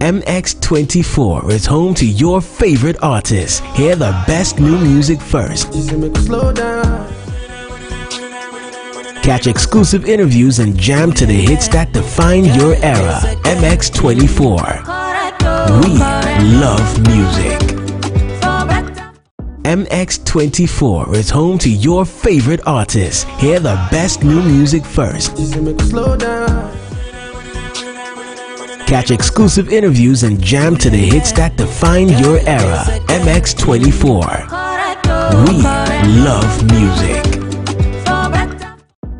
MX24 is home to your favorite artists. Hear the best new music first. Catch exclusive interviews and jam to the hits that define your era. MX24. We love music. MX24 is home to your favorite artists. Hear the best new music first. Catch exclusive interviews and jam to the hits that define your era. MX24. We love music.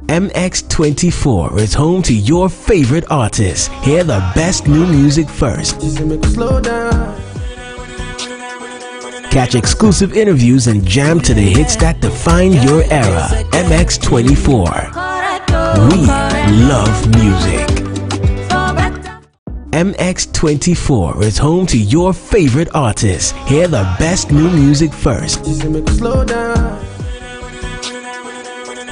MX24 is home to your favorite artists. Hear the best new music first. Catch exclusive interviews and jam to the hits that define your era. MX24. We love music. MX24 is home to your favorite artists. Hear the best new music first.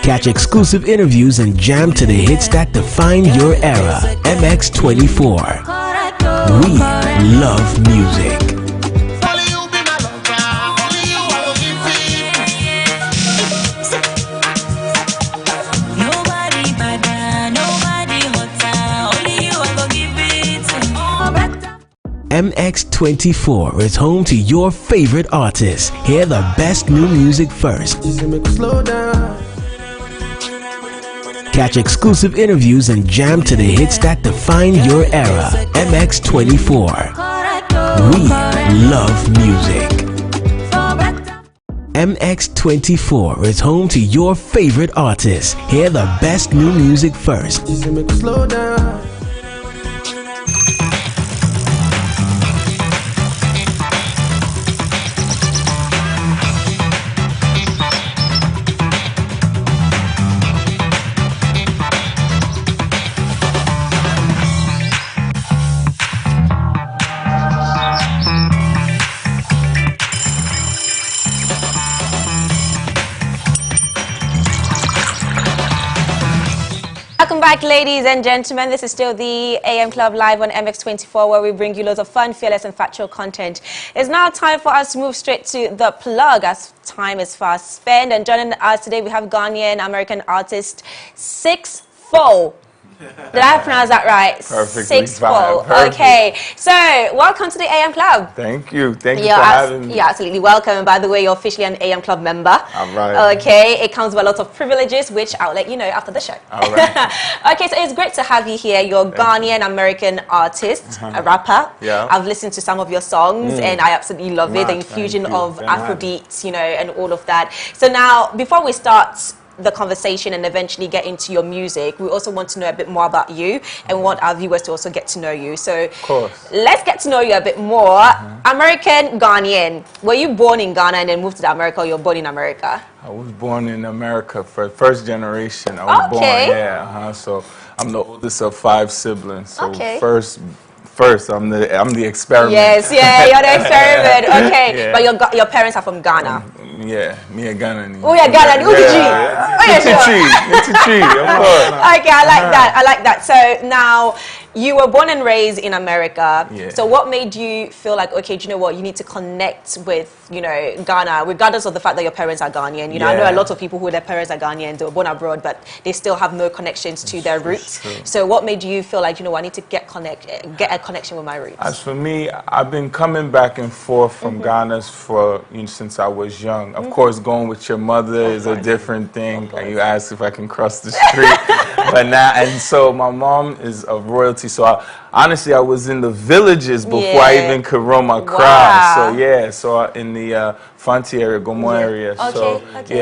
Catch exclusive interviews and jam to the hits that define your era. MX24. We love music. MX24 is home to your favorite artists. Hear the best new music first. Catch exclusive interviews and jam to the hits that define your era. MX24. We love music. MX24 is home to your favorite artists. Hear the best new music first. Welcome back, ladies and gentlemen. This is still the AM Club live on MX24, where we bring you loads of fun, fearless, and factual content. It's now time for us to move straight to the plug, as time is fast spent. And joining us today, we have Ghanaian American artist 6 Foe. Did I pronounce that right? Perfectly 6 fine. 4. Perfect. Okay. So, welcome to the AM Club. Thank you. Thank you for having me. You're absolutely welcome. And by the way, you're officially an AM Club member. All right. Okay. It comes with a lot of privileges, which I'll let you know after the show. All right. Okay, so it's great to have you here. You're a Ghanaian-American artist, a rapper. Yeah. I've listened to some of your songs, and I absolutely love it. The infusion of Very much. Afrobeats, and all of that. So now, before we start the conversation and eventually get into your music, we also want to know a bit more about you and want our viewers to also get to know you. So Of course. let's get to know you a bit more. American Ghanaian. Were you born in Ghana and then moved to America, or you're born in America? I was born in America for first generation. I was born, so I'm the oldest of 5 siblings. So first, I'm the experiment. Yes, you're the experiment. Okay, but your parents are from Ghana. Me a Ghana. Oh yeah, Ghana. It's a tree, of course. Okay, I like that. So now, you were born and raised in America. Yeah. So what made you feel like, okay, do you know what, you need to connect with, Ghana, regardless of the fact that your parents are Ghanaian? I know a lot of people who their parents are Ghanaian, they were born abroad, but they still have no connections to their roots. So what made you feel like, I need to get a connection with my roots? As for me, I've been coming back and forth from Ghana since I was young. Of course, going with your mother is a different thing. And you ask if I can cross the street. But now, and so my mom is of royalty. So honestly, I was in the villages before I even could roam across. So in the Fanti area, Gomo area.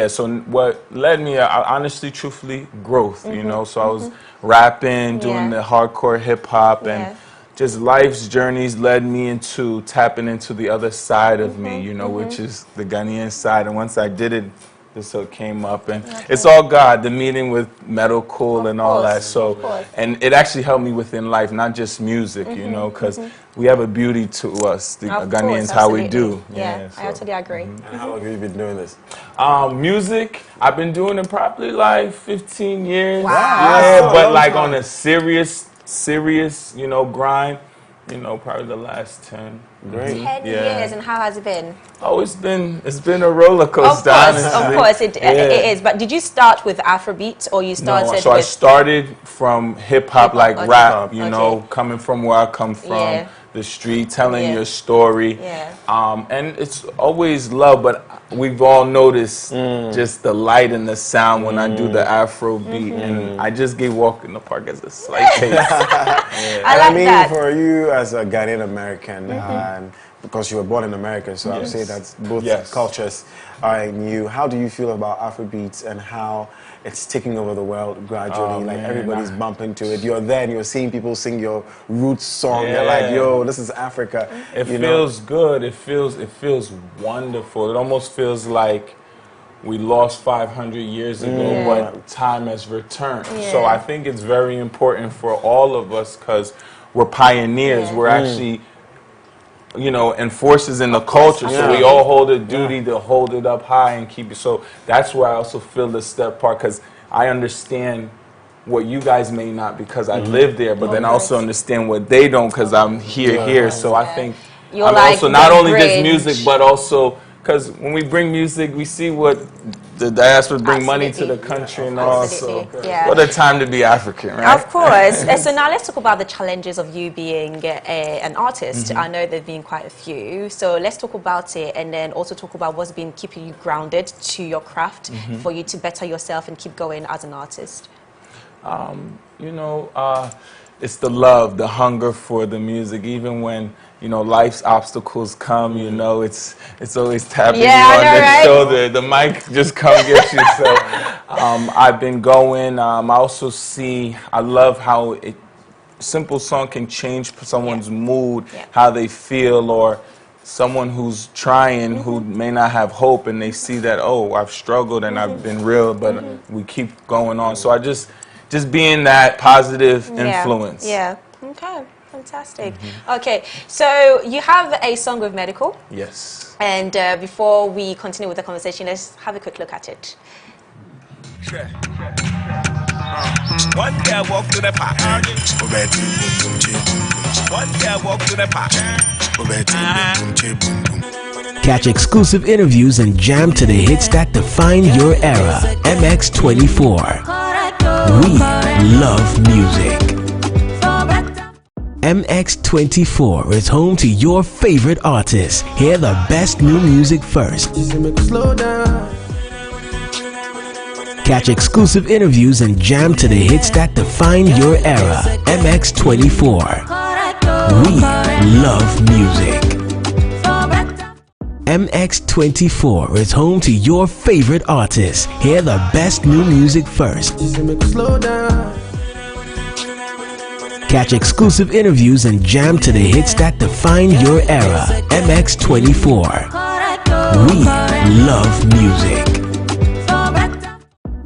So what led me, honestly, truthfully, growth. So I was rapping, doing the hardcore hip hop, and just life's journeys led me into tapping into the other side of me, which is the Ghanaian side. And once I did it, this came up, and it's all God, the meeting with Metal Cool and all that. So, and it actually helped me within life, not just music, because we have a beauty to us, the Ghanaians, how we do. I totally agree. And how long have you been doing this? Music, I've been doing it probably like 15 years. Wow. But like on a serious, grind, probably the last 10. Great. 10 years, and how has it been? Oh, it's been a roller coaster. Of course, it is. But did you start with Afrobeat, or you started? No, so I started from hip hop, like rap. Coming from where I come from, the street, telling your story. And it's always love, but we've all noticed just the light and the sound when I do the Afrobeat, and I just gave Walk in the Park as a slight taste. I like that. For you as a Ghanaian American, because you were born in America, so I would say that both cultures are new. How do you feel about Afrobeats and how it's taking over the world gradually? Everybody's bumping to it. You're there and you're seeing people sing your roots song. You're like, yo, this is Africa. It feels good. It feels wonderful. It almost feels like we lost 500 years ago, but time has returned. So I think it's very important for all of us, because we're pioneers. We're actually, enforcers in the culture. So we all hold a duty to hold it up high and keep it. So that's where I also feel the step part, because I understand what you guys may not, because I live there, but then I also understand what they don't, because I'm here. So I think I'm also not only just music, but also, because when we bring music, we see what the diaspora bring money to the country and all. So what a time to be African, right? Of course. So now let's talk about the challenges of you being an artist. I know there've been quite a few. So let's talk about it, and then also talk about what's been keeping you grounded to your craft for you to better yourself and keep going as an artist. It's the love, the hunger for the music, even when life's obstacles come. It's always tapping you on the shoulder. The mic just come get you. So I've been going. I also I love how simple song can change someone's mood, how they feel, or someone who's trying, who may not have hope, and they see that, oh, I've struggled and I've been real, but we keep going on. So I just being that positive influence. Okay, fantastic. Okay, so you have a song with Medical. Yes. And before we continue with the conversation, let's have a quick look at it. One day I walk to the park. One day I walk to the park. Catch exclusive interviews and jam to the hits that define your era. MX24. We love music. MX24 is home to your favorite artists. Hear the best new music first. Catch exclusive interviews and jam to the hits that define your era. MX24. We love music. MX24 is home to your favorite artists. Hear the best new music first. Catch exclusive interviews and jam to the hits that define your era. MX24. We love music.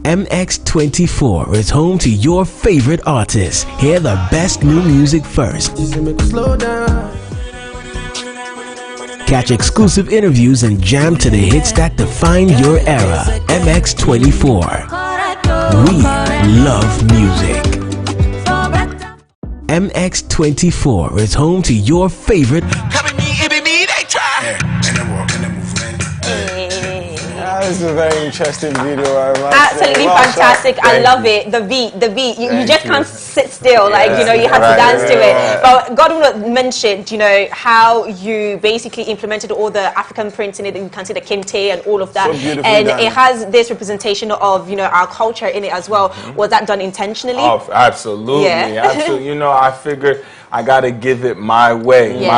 MX24 is home to your favorite artists. Hear the best new music first. Catch exclusive interviews and jam to the hits that define your era. MX24. We love music. MX24 is home to your favorite. This is a very interesting video. Absolutely fantastic. I love it. The beat. You just can't sit still. Like, you know, you have to dance to it. But Godwin mentioned, you know, how you basically implemented all the African prints in it. You can see the kente and all of that. So beautifully and done. it has this representation of, you know, our culture in it as well. Was that done intentionally? Oh, absolutely. Yeah. Absolutely. You know, I figured I got to give it my way,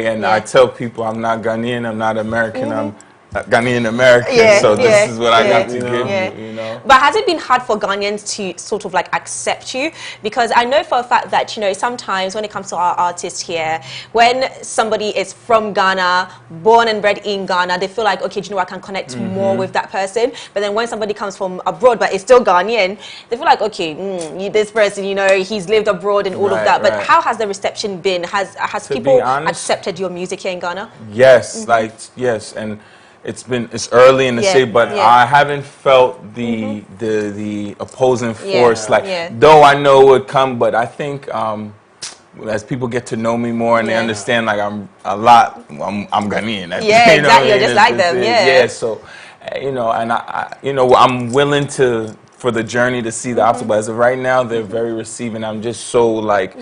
And I tell people I'm not Ghanaian, I'm not American, I'm Ghanaian American, so this is what I got to give you know. But has it been hard for Ghanaians to sort of like accept you? Because I know for a fact that, you know, sometimes when it comes to our artists here, when somebody is from Ghana, born and bred in Ghana, they feel like, okay, do you know, I can connect more with that person. But then when somebody comes from abroad but is still Ghanaian, they feel like, okay, this person, you know, he's lived abroad and all of that. But how has the reception been? Has people accepted your music here in Ghana? Yes, yes, and it's early in the day, but I haven't felt the opposing force. Though I know it would come, but I think as people get to know me more and they understand, like I'm Ghanaian. Exactly. You're just like them. So you know, and I'm willing for the journey to see the obstacle. As of right now, they're very receiving. I'm just so like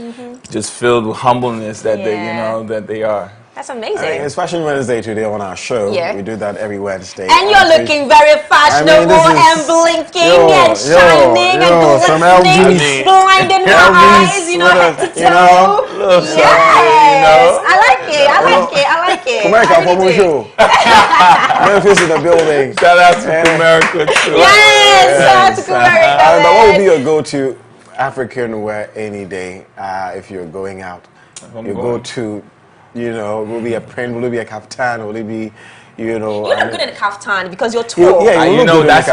just filled with humbleness that they, you know, that they are. That's amazing. It's Fashion Wednesday today on our show. We do that every Wednesday. And you're looking very fashionable and blinking and shining and glistening, blinding my eyes, you know, head to toe. Yes, I like it. America promotional. Memphis in the building. Shout out to America too. Yes, shout out to America. But what would be your go-to African wear any day if you're going out? Your go-to. You know, will it be a print? Will it be a kaftan? Will it be, you know? You look good in a kaftan because you're tall. You know, that's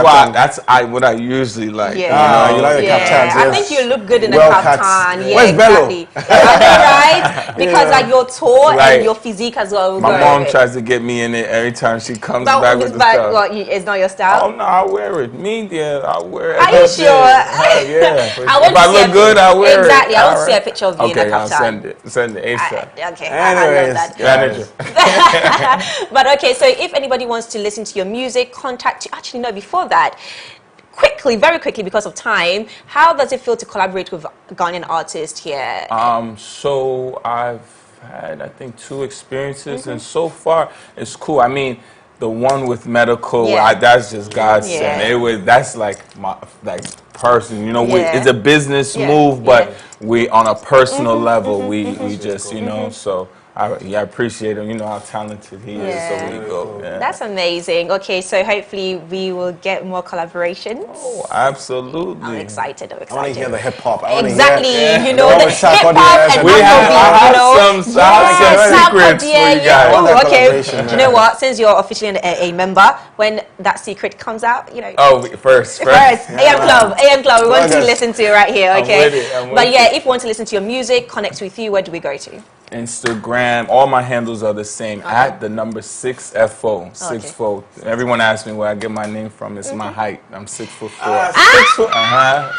what I usually like. You like the kaftans. I think you look good in a kaftan. Where's exactly. Right? Because like you're tall and your physique as well. My mom tries to get me in it every time she comes back with the stuff. What, it's not your style? Oh no, I wear it. I wear it. Are you sure? If I look good, I wear it. Exactly. I want to see a picture of you in a kaftan. I'll send it ASAP. Okay. I love that. But okay, so if anybody wants to listen to your music, contact you. Actually, no, before that, very quickly, because of time, how does it feel to collaborate with Ghanaian artists here? So I've had, I think, 2 experiences, and so far it's cool. I mean, the one with medical, that's just God sent. That's like my person. You know, it's a business move, but we on a personal level, we just, you know, so. I appreciate him. You know how talented he is. So we go. Yeah. That's amazing. Okay, so hopefully we will get more collaborations. Oh, absolutely. I'm excited. I want to hear the hip hop. Exactly. You know, the hip hop and we have some secrets for you guys. Oh, okay. You know what? Since you're officially a member, when that secret comes out, you know. Oh, first. AM Club. We want to listen to it right here. Okay. But yeah, if you want to listen to your music, connect with you, where do we go to? Instagram, all my handles are the same. At the number 6FO. 6FO. Everyone asks me where I get my name from. It's my height. I'm 6'4". 6 foot. My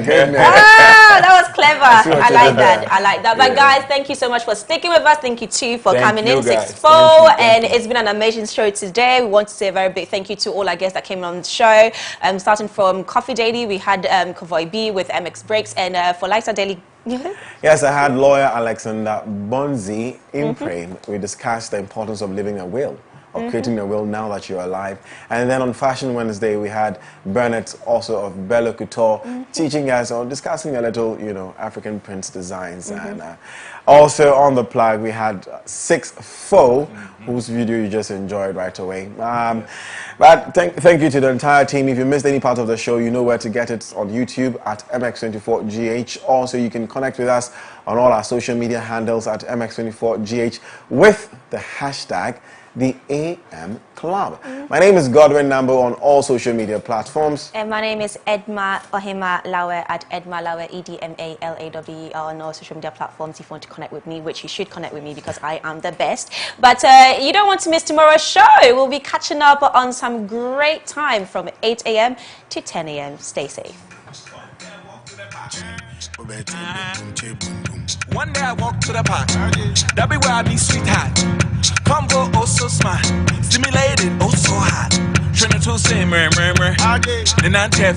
goodness. That was clever. I like that. I like that. But guys, thank you so much for sticking with us. Thank you too for coming in. 6'4", and it's been an amazing show today. We want to say a very big thank you to all our guests that came on the show. Starting from Coffee Daily, we had Convoy B with MX Breaks, and for Lifestyle Daily. Yes, I had lawyer Alexander Bonzi in Prem. We discussed the importance of living a will, of creating a will now that you're alive. And then on Fashion Wednesday, we had Bernard, also of Bello Couture, teaching us or discussing a little, you know, African print designs. And also on the plug, we had 6FO, whose video you just enjoyed right away. But thank you to the entire team. If you missed any part of the show, you know where to get it on YouTube at MX24GH. Also, you can connect with us on all our social media handles at MX24GH with the hashtag The AM Club. My name is Godwin Namboh on all social media platforms. And my name is Edma Ohima Lawe at Edma Lawe, EDMALAWE, on all social media platforms if you want to connect with me, which you should connect with me because I am the best. But you don't want to miss tomorrow's show. We'll be catching up on some great time from 8 a.m. to 10 a.m. Stay safe. One day I walk to the park. That be where I meet sweetheart. Combo oh so smart, stimulated oh so hot. Trying to say murmur, then I tell